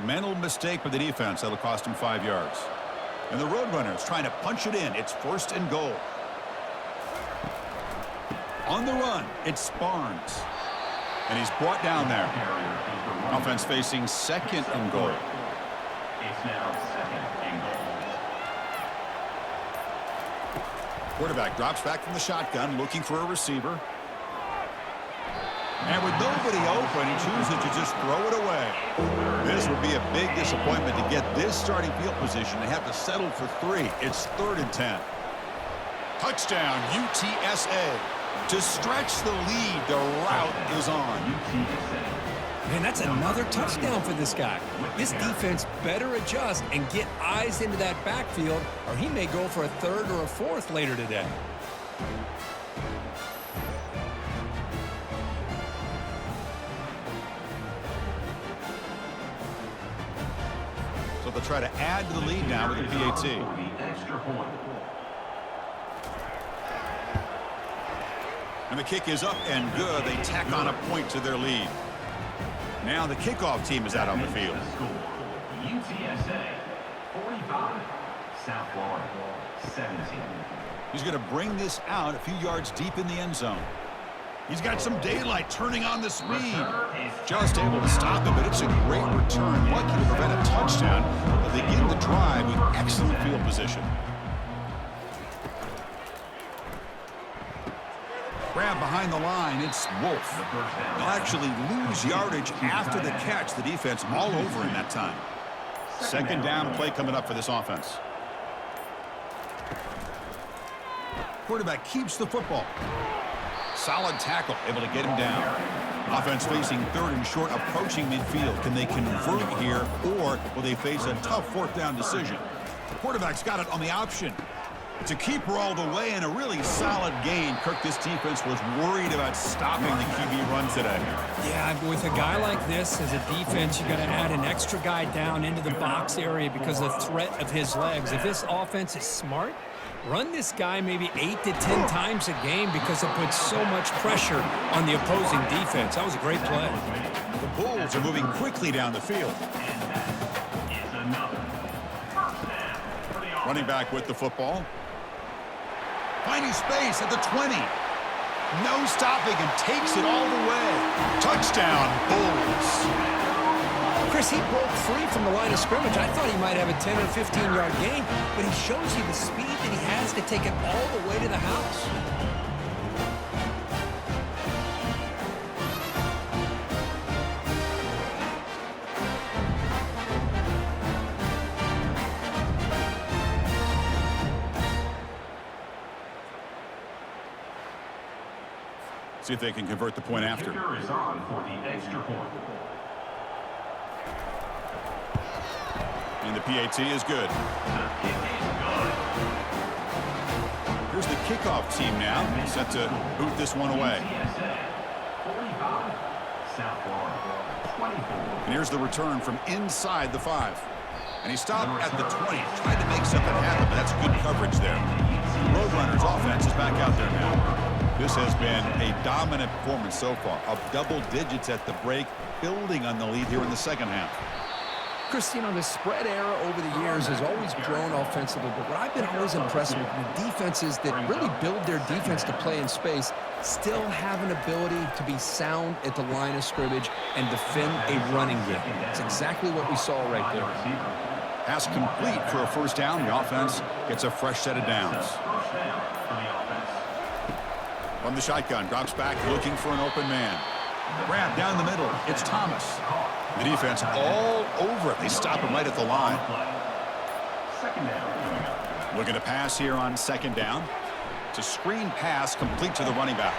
Mental mistake by the defense. That'll cost him 5 yards. And the Roadrunners trying to punch it in. It's first and goal. On the run, it's Barnes. And he's brought down there. Offense facing second and goal. It's now second and goal. Quarterback drops back from the shotgun, looking for a receiver. And with nobody open, he chooses to just throw it away. This would be a big disappointment to get this starting field position. They have to settle for 3. It's 3rd and 10. Touchdown, UTSA. To stretch the lead, the route is on. Man, that's another touchdown for this guy. This defense better adjust and get eyes into that backfield, or he may go for a 3rd or a 4th later today. So they'll try to add to the lead now with a PAT. The extra point. And the kick is up and good. They tack on a point to their lead. Now the kickoff team is out on the field. UTSA 45, South Florida 17. He's going to bring this out a few yards deep in the end zone. He's got some daylight, turning on the speed. Just able to stop him, but it's a great return. Lucky to prevent a touchdown, but they begin the drive with excellent field position. Grab behind the line, it's Wolf. They'll actually lose yardage after the catch. The defense all over in that time. Second down play coming up for this offense. Quarterback keeps the football. Solid tackle, able to get him down. Offense facing third and short, approaching midfield. Can they convert here, or will they face a tough fourth down decision? The quarterback's got it on the option. It's a keeper all the way and a really solid gain. Kirk, this defense was worried about stopping the QB run today. Yeah, with a guy like this as a defense, you got to add an extra guy down into the box area because of the threat of his legs. If this offense is smart, run this guy maybe 8 to 10 times a game because it puts so much pressure on the opposing defense. That was a great play. The Bulls are moving quickly down the field. Running back with the football. Finding space at the 20. No stopping him. Takes it all the way. Touchdown, Bulls. Chris, he broke free from the line of scrimmage. I thought he might have a 10 or 15-yard gain, but he shows you the speed that he has to take it all the way to the house. See if they can convert the point after. Kicker is on for the extra point. And the PAT is good. Here's the kickoff team now, set to boot this one away. UTSA 45, South Florida 24. And here's the return from inside the 5. And he stopped at the 20, tried to make something happen, but that's good coverage there. Roadrunners offense is back out there now. This has been a dominant performance so far, of double digits at the break, building on the lead here in the second half. Chris, you know, the spread era over the years has always grown offensively, but what I've been always impressed with the defenses that really build their defense to play in space still have an ability to be sound at the line of scrimmage and defend a running game. That's exactly what we saw right there. Pass complete for a first down. The offense gets a fresh set of downs. From the shotgun, drops back, looking for an open man. Grab down the middle. It's Thomas. The defense all over it. They stop him right at the line. Second down. Looking to pass here on second down. It's a screen pass complete to the running back.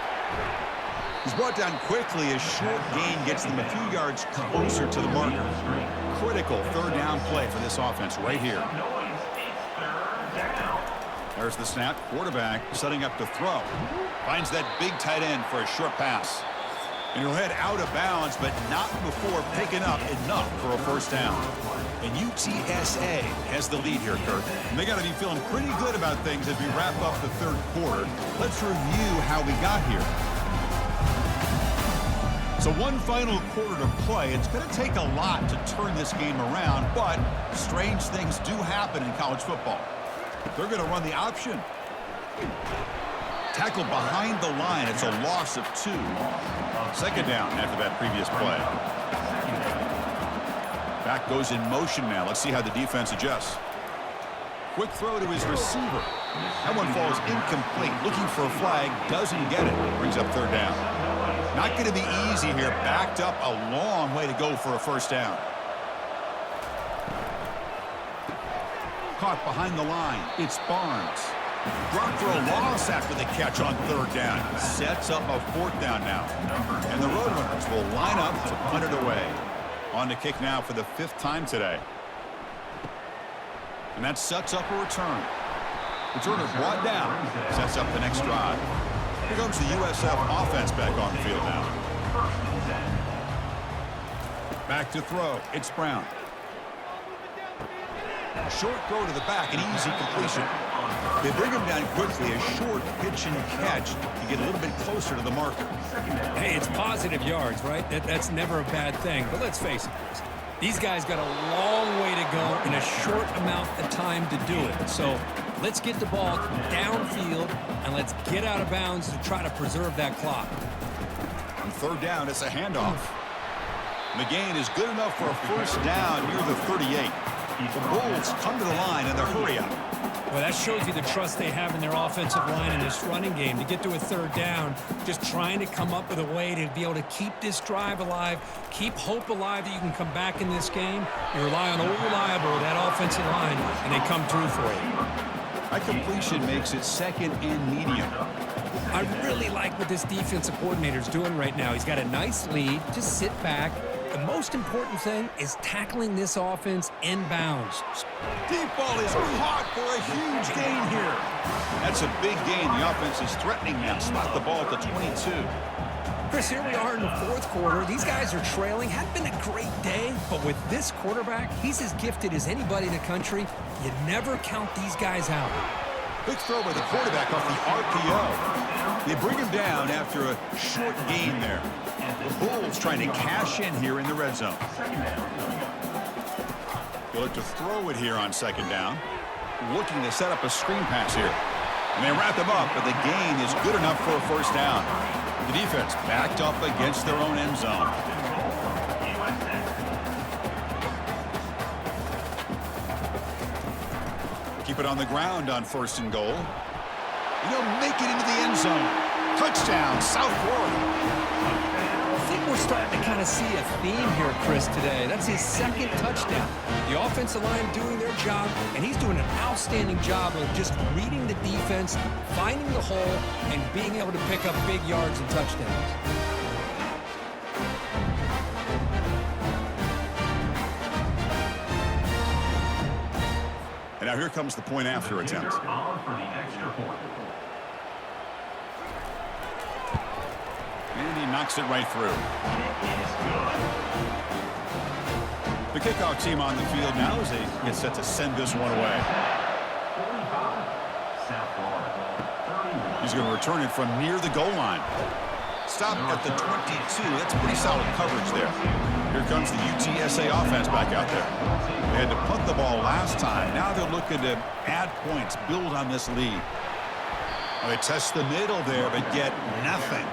He's brought down quickly. A short gain gets them a few yards closer to the marker. Critical third down play for this offense right here. There's the snap. Quarterback setting up to throw. Finds that big tight end for a short pass. And he'll head out of bounds, but not before picking up enough for a first down. And UTSA has the lead here, Kirk. And they got to be feeling pretty good about things as we wrap up the third quarter. Let's review how we got here. So one final quarter to play. It's going to take a lot to turn this game around, but strange things do happen in college football. They're going to run the option. Tackle behind the line. It's a loss of 2. Second down after that previous play. Back goes in motion now. Let's see how the defense adjusts. Quick throw to his receiver. That one falls incomplete. Looking for a flag. Doesn't get it. Brings up third down. Not going to be easy here. Backed up a long way to go for a first down. Caught behind the line. It's Barnes. Brought for a loss after the catch on third down. Sets up a fourth down now. And the Roadrunners will line up to punt it away. On to kick now for the 5th time today. And that sets up a return. Returner brought down. Sets up the next drive. Here comes the USF offense back on the field now. Back to throw. It's Brown. Short throw to the back, an easy completion. They bring him down quickly, a short pitch and catch to get a little bit closer to the marker. Hey, it's positive yards, right? That's never a bad thing. But let's face it, Chris. These guys got a long way to go in a short amount of time to do it. So let's get the ball downfield, and let's get out of bounds to try to preserve that clock. third down, it's a handoff. And the gain is good enough for a first down near the 38. The Bulls come to the line in the hurry up. Well, that shows you the trust they have in their offensive line in this running game. To get to a third down, just trying to come up with a way to be able to keep this drive alive, keep hope alive that you can come back in this game. You rely on old reliable, that offensive line, and they come through for you. That completion makes it second and medium. I really like what this defensive coordinator is doing right now. He's got a nice lead. Just sit back. The most important thing is tackling this offense inbounds. Deep ball is caught for a huge gain here. That's a big gain. The offense is threatening now. Spot the ball at the 22. Chris, here we are in the fourth quarter. These guys are trailing. Hadn't been a great day, but with this quarterback, he's as gifted as anybody in the country. You never count these guys out. Big throw by the quarterback off the RPO. They bring him down after a short gain there. The Bulls trying to cash in here in the red zone. They look to throw it here on second down. Looking to set up a screen pass here. And they wrap him up, but the gain is good enough for a first down. The defense backed up against their own end zone. Keep it on the ground on first and goal. And they'll make it into the end zone. Touchdown, South Florida. I think we're starting to kind of see a theme here, Chris, today. That's his second touchdown. The offensive line doing their job, and he's doing an outstanding job of just reading the defense, finding the hole, and being able to pick up big yards and touchdowns. And now here comes the point after attempt. And he knocks it right through. The kickoff team on the field now as they get set to send this one away. He's going to return it from near the goal line. Stop at the 22. That's pretty solid coverage there. Here comes the UTSA offense back out there. They had to punt the ball last time. Now they're looking to add points, build on this lead. Well, they test the middle there, but get nothing.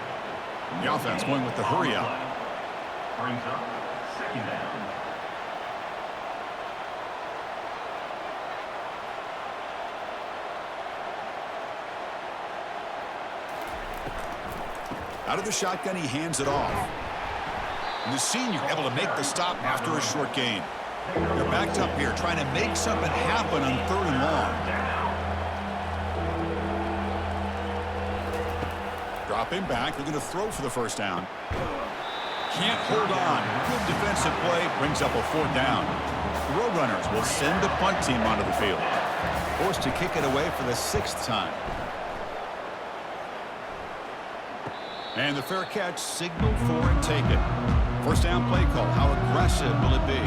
The offense going with the hurry up. Brings up second down. Out of the shotgun, he hands it off. And the senior able to make the stop after a short gain. They're backed up here, trying to make something happen on third and long. Dropping back, they're going to throw for the first down. Can't hold on. Good defensive play, brings up a fourth down. The Roadrunners will send the punt team onto the field. Forced to kick it away for the sixth time. And the fair catch, signal for and take it. First down play call. How aggressive will it be?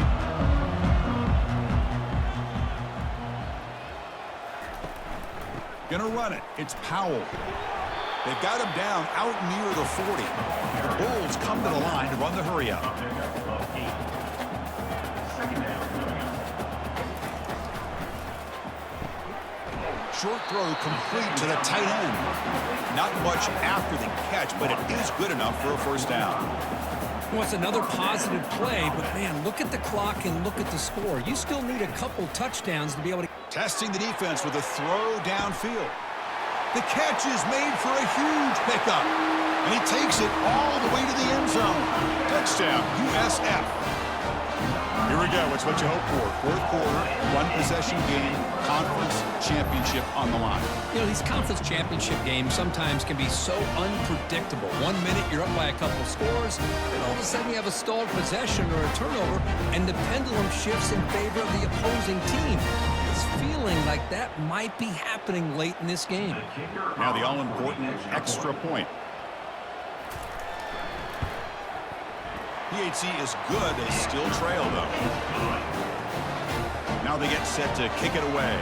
Gonna run it. It's Powell. They've got him down out near the 40. The Bulls come to the line to run the hurry up. Short throw complete to the tight end. Not much after the catch, but it is good enough for a first down. Well, it's another positive play, but man, look at the clock and look at the score. You still need a couple touchdowns to be able to... Testing the defense with a throw downfield. The catch is made for a huge pickup. And he takes it all the way to the end zone. Touchdown, USF. Here we go. It's what you hope for. Fourth quarter, one possession game, conference championship on the line. You know, these conference championship games sometimes can be so unpredictable. 1 minute you're up by a couple scores, and all of a sudden you have a stalled possession or a turnover, and the pendulum shifts in favor of the opposing team. It's feeling like that might be happening late in this game. Now the all-important extra point. AAC is good. They still trail, though. Now they get set to kick it away.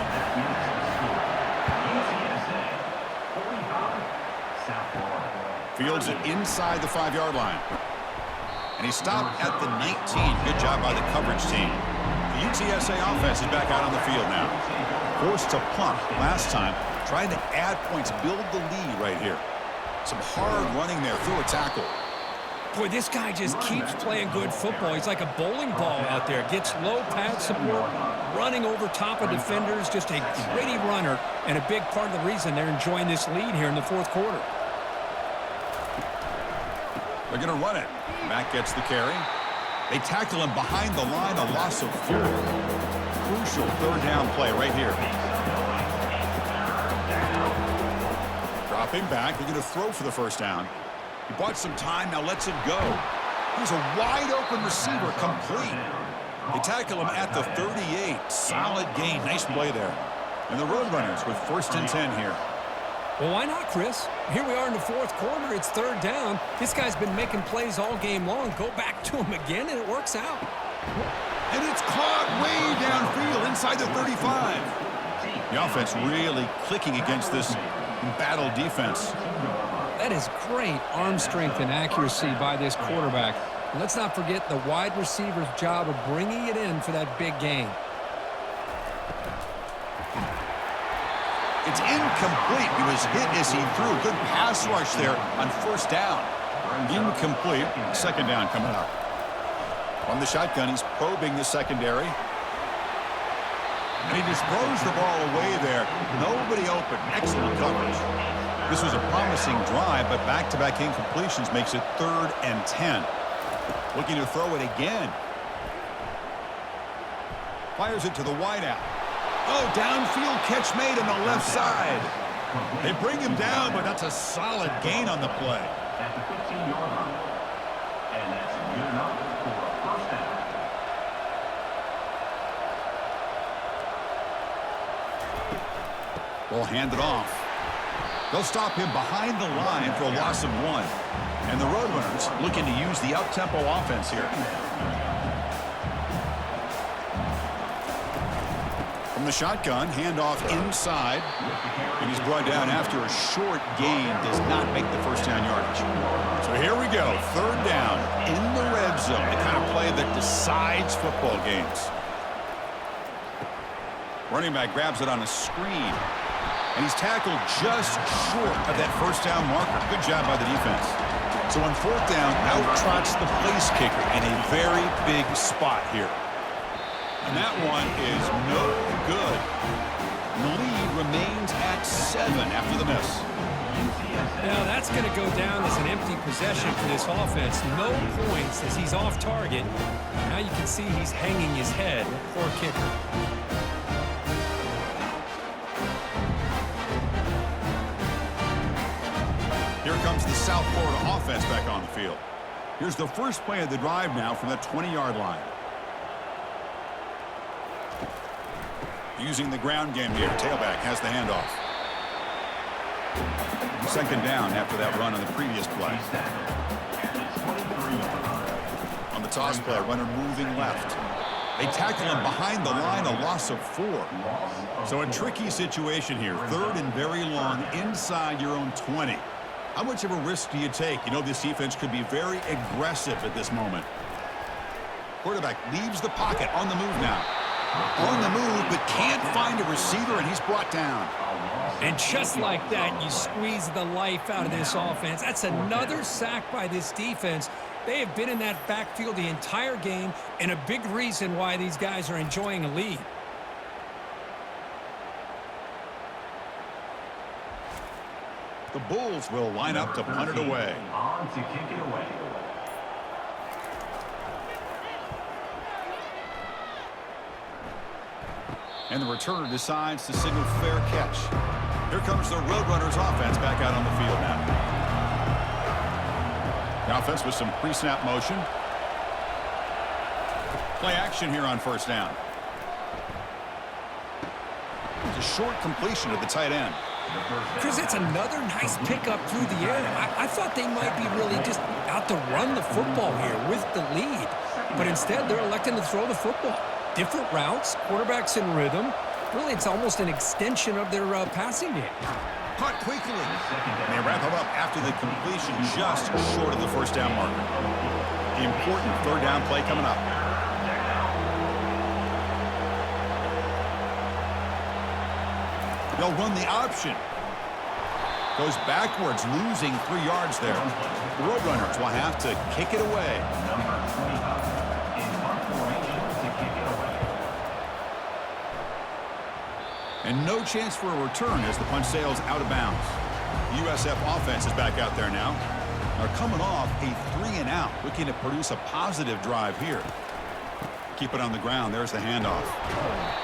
Fields it inside the 5-yard line. And he stopped at the 19. Good job by the coverage team. The UTSA offense is back out on the field now. Forced to punt last time. Trying to add points, build the lead right here. Some hard running there through a tackle. Boy, this guy just keeps playing good football. He's like a bowling ball out there. Gets low pad support, running over top of defenders. Just a gritty runner, and a big part of the reason they're enjoying this lead here in the fourth quarter. They're going to run it. Mack gets the carry. They tackle him behind the line, a loss of 4. Crucial third down play right here. Dropping back. They're going to throw for the first down. He bought some time, now lets it go. Here's a wide-open receiver, complete. They tackle him at the 38. Solid gain. Nice play there. And the Roadrunners with 1st and 10 here. Well, why not, Chris? Here we are in the fourth quarter. It's third down. This guy's been making plays all game long. Go back to him again, and it works out. And it's caught way downfield inside the 35. The offense really clicking against this battle defense. That is great arm strength and accuracy by this quarterback. And let's not forget the wide receiver's job of bringing it in for that big gain. It's incomplete. He was hit as he threw. Good pass rush there on first down. Incomplete. Second down coming up. On the shotgun, he's probing the secondary. And he just throws the ball away there. Nobody open. Excellent coverage. This was a promising drive, but back-to-back incompletions makes it 3rd and 10. Looking to throw it again. Fires it to the wideout. Oh, downfield catch made on the left side. They bring him down, but that's a solid gain on the play. At the 15-yard line. And that's good enough for a first down. Ball handed off. They'll stop him behind the line for a loss of 1. And the Roadrunners looking to use the up-tempo offense here. From the shotgun, handoff inside. And he's brought down after a short gain. Does not make the first down yardage. So here we go. Third down in the red zone. The kind of play that decides football games. Running back grabs it on a screen. And he's tackled just short of that first down marker. Good job by the defense. So on fourth down, out trots the place kicker in a very big spot here. And that one is no good. And the lead remains at 7 after the miss. Now that's going to go down as an empty possession for this offense. No points as he's off target. Now you can see he's hanging his head. Poor kicker. Here comes the South Florida offense back on the field. Here's the first play of the drive now from that 20-yard line. Using the ground game here. Tailback has the handoff. Second down after that run on the previous play. On the toss play, runner moving left. They tackle him behind the line, a loss of 4. So a tricky situation here. 3rd and very long inside your own 20. How much of a risk do you take? You know this defense could be very aggressive at this moment. Quarterback leaves the pocket, on the move now. On the move, but can't find a receiver, and he's brought down. And just like that, you squeeze the life out of this offense. That's another sack by this defense. They have been in that backfield the entire game, and a big reason why these guys are enjoying a lead. The Bulls will line up to punt it away. On to kick it away. And the returner decides to signal fair catch. Here comes the Roadrunners offense back out on the field now. The offense with some pre-snap motion. Play action here on first down. It's a short completion to the tight end. Chris, it's another nice pickup through the air. I thought they might be really just out to run the football here with the lead. But instead, they're electing to throw the football. Different routes, quarterbacks in rhythm. Really, it's almost an extension of their passing game. Caught quickly. And they wrap him up after the completion just short of the first down marker. The important third down play coming up. They'll run the option. Goes backwards, losing 3 yards there. The Roadrunners will have to kick it away. Number 25 in punt formation to kick it away. And no chance for a return as the punt sails out of bounds. USF offense is back out there now. They're coming off a 3-and-out, looking to produce a positive drive here. Keep it on the ground. There's the handoff.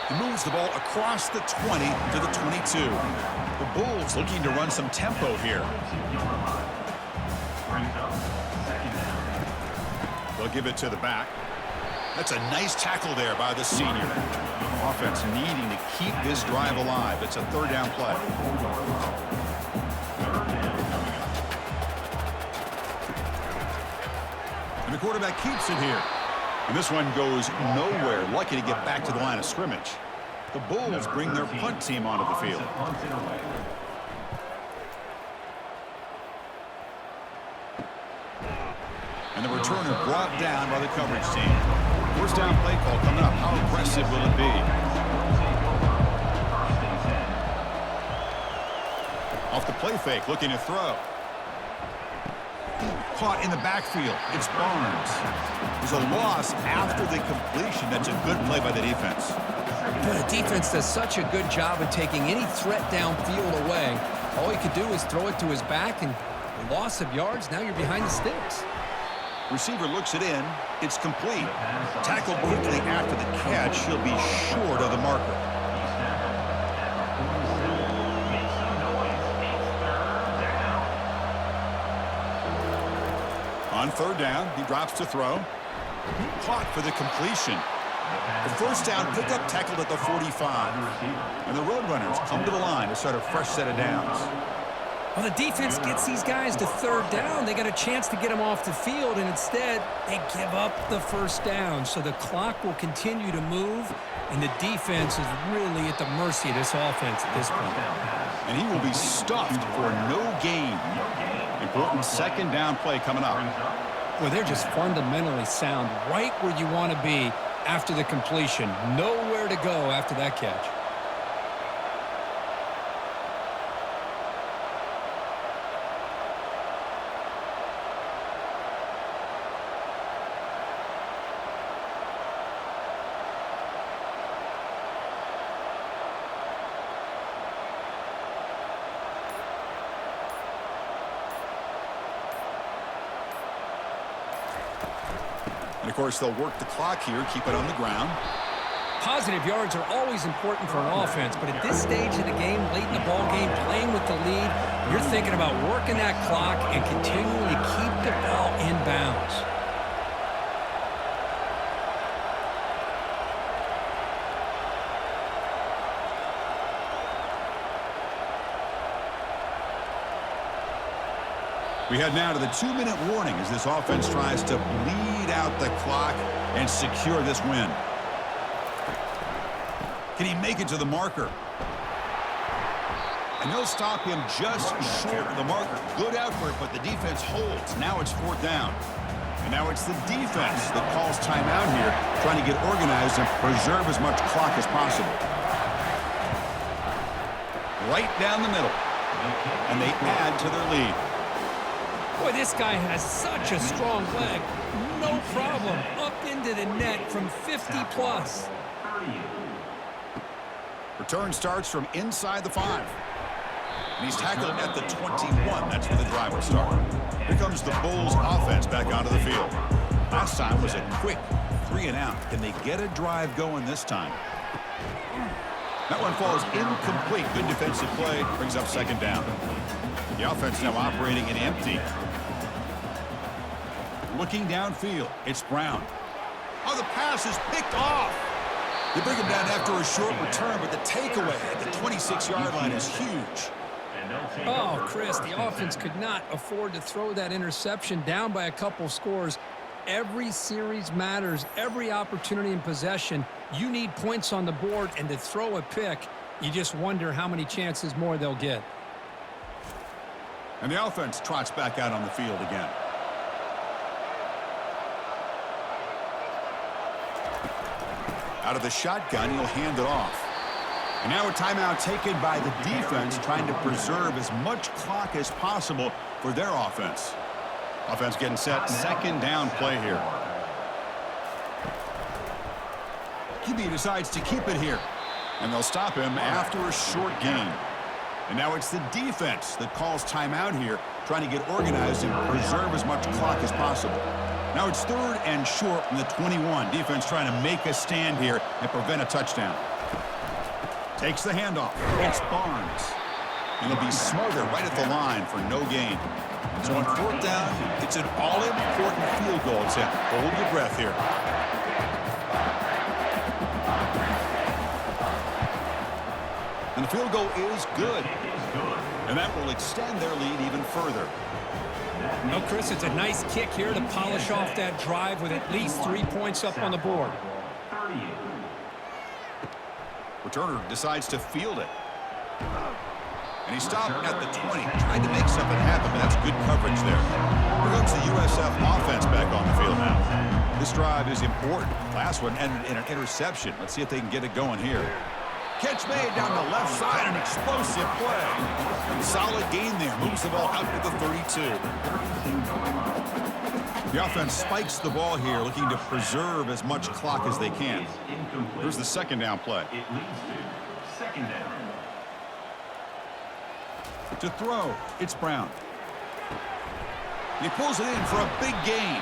He moves the ball across the 20 to the 22. The Bulls looking to run some tempo here. They'll give it to the back. That's a nice tackle there by the senior. Offense needing to keep this drive alive. It's a 3rd down play. And the quarterback keeps it here. And this one goes nowhere. Lucky to get back to the line of scrimmage. The Bulls bring their punt team onto the field. And the returner brought down by the coverage team. First down play call coming up. How aggressive will it be? Off the play fake, looking to throw. Caught in the backfield. It's Barnes. There's a loss after the completion. That's a good play by the defense. The defense does such a good job of taking any threat downfield away. All he could do is throw it to his back, and loss of yards, now you're behind the sticks. Receiver looks it in. It's complete. Tackled quickly after the catch. He'll be short of the marker. On 3rd down, he drops to throw. Caught for the completion. The first down pickup tackled at the 45. And the Roadrunners come to the line to start a fresh set of downs. Well, the defense gets these guys to 3rd down. They got a chance to get them off the field, and instead they give up the 1st down. So the clock will continue to move, and the defense is really at the mercy of this offense at this point. And he will be stuffed for no gain. Important 2nd down play coming up. Well, they're just fundamentally sound, right where you want to be after the completion. Nowhere to go after that catch. And, of course, they'll work the clock here, keep it on the ground. Positive yards are always important for an offense, but at this stage of the game, late in the ball game, playing with the lead, you're thinking about working that clock and continuing to keep the ball in bounds. We head now to the 2-minute warning as this offense tries to bleed out the clock and secure this win. Can he make it to the marker? And they'll stop him just short of the marker. Good effort, but the defense holds. Now it's 4th down. And now it's the defense that calls timeout here, trying to get organized and preserve as much clock as possible. Right down the middle. And they add to their lead. Boy, this guy has such a strong leg. No problem. Up into the net from 50+. Return starts from inside the 5. And he's tackled at the 21. That's where the drive will start. Here comes the Bulls offense back onto the field. Last time was a quick 3-and-out. Can they get a drive going this time? That one falls incomplete. Good defensive play. Brings up 2nd down. The offense now operating in empty. Looking downfield. It's Brown. Oh, the pass is picked off. They bring him down after a short return, but the takeaway at the 26-yard line is huge. Oh, Chris, the offense could not afford to throw that interception down by a couple scores. Every series matters. Every opportunity in possession. You need points on the board, and to throw a pick, you just wonder how many chances more they'll get. And the offense trots back out on the field again. Out of the shotgun, he'll hand it off. And now a timeout taken by the defense, trying to preserve as much clock as possible for their offense. Offense getting set, second down play here. QB decides to keep it here, and they'll stop him after a short gain. And now it's the defense that calls timeout here, trying to get organized and preserve as much clock as possible. Now it's third and short from the 21. Defense trying to make a stand here and prevent a touchdown. Takes the handoff. It's Barnes. And he'll be smothered right at the line for no gain. So on fourth down, it's an all-important field goal attempt. Hold your breath here. And the field goal is good. And that will extend their lead even further. No, Chris, it's a nice kick here to polish off that drive with at least 3 points up on the board. Returner decides to field it. And he stopped at the 20. Tried to make something happen, but that's good coverage there. Here comes the USF offense back on the field now. This drive is important. Last one ended in an interception. Let's see if they can get it going here. Catch made down the left side, an explosive play. Solid gain there. Moves the ball out to the 32. The offense spikes the ball here, looking to preserve as much clock as they can. Here's the second down play. It leads to second down. To throw, it's Brown. He pulls it in for a big gain.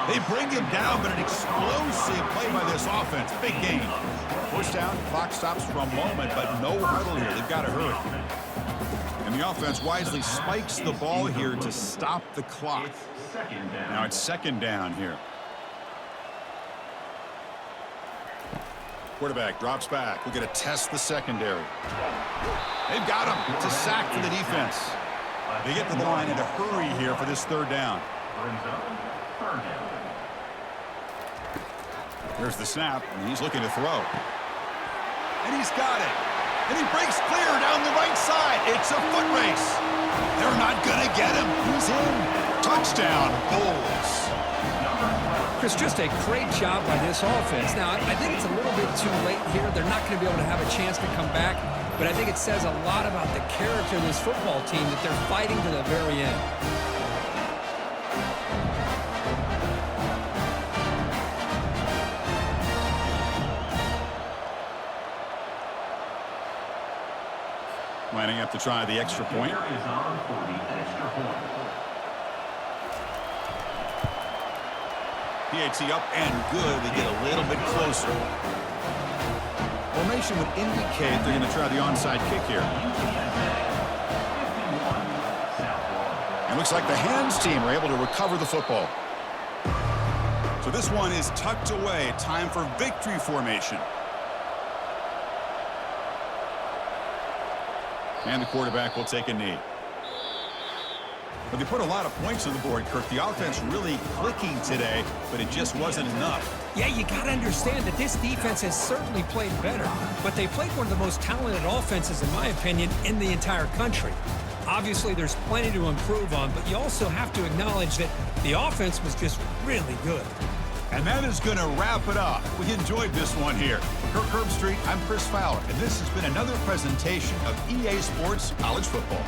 They bring him down, but an explosive play by this offense. Big gain. First down, clock stops for a moment, but no huddle here. They've got to hurry. And the offense wisely spikes the ball here to stop the clock. Now it's second down here. Quarterback drops back. We're going to test the secondary. They've got him. It's a sack for the defense. They get to the line in a hurry here for this third down. Here's the snap, and he's looking to throw. And he's got it. And he breaks clear down the right side. It's a foot race. They're not going to get him. He's in. Touchdown, Bulls. Chris, just a great job by this offense. Now, I think it's a little bit too late here. They're not going to be able to have a chance to come back. But I think it says a lot about the character of this football team that they're fighting to the very end. Lining up to try the extra point. PAT up and good. They get a little bit closer. Formation would indicate they're going to try the onside kick here. And looks like the hands team are able to recover the football. So this one is tucked away. Time for victory formation. And the quarterback will take a knee. But they put a lot of points on the board, Kirk. The offense really clicking today, but it just wasn't enough. Yeah, you got to understand that this defense has certainly played better, but they played one of the most talented offenses, in my opinion, in the entire country. Obviously, there's plenty to improve on, but you also have to acknowledge that the offense was just really good. And that is going to wrap it up. We enjoyed this one here. Kirk Herbstreit, I'm Chris Fowler, and this has been another presentation of EA Sports College Football.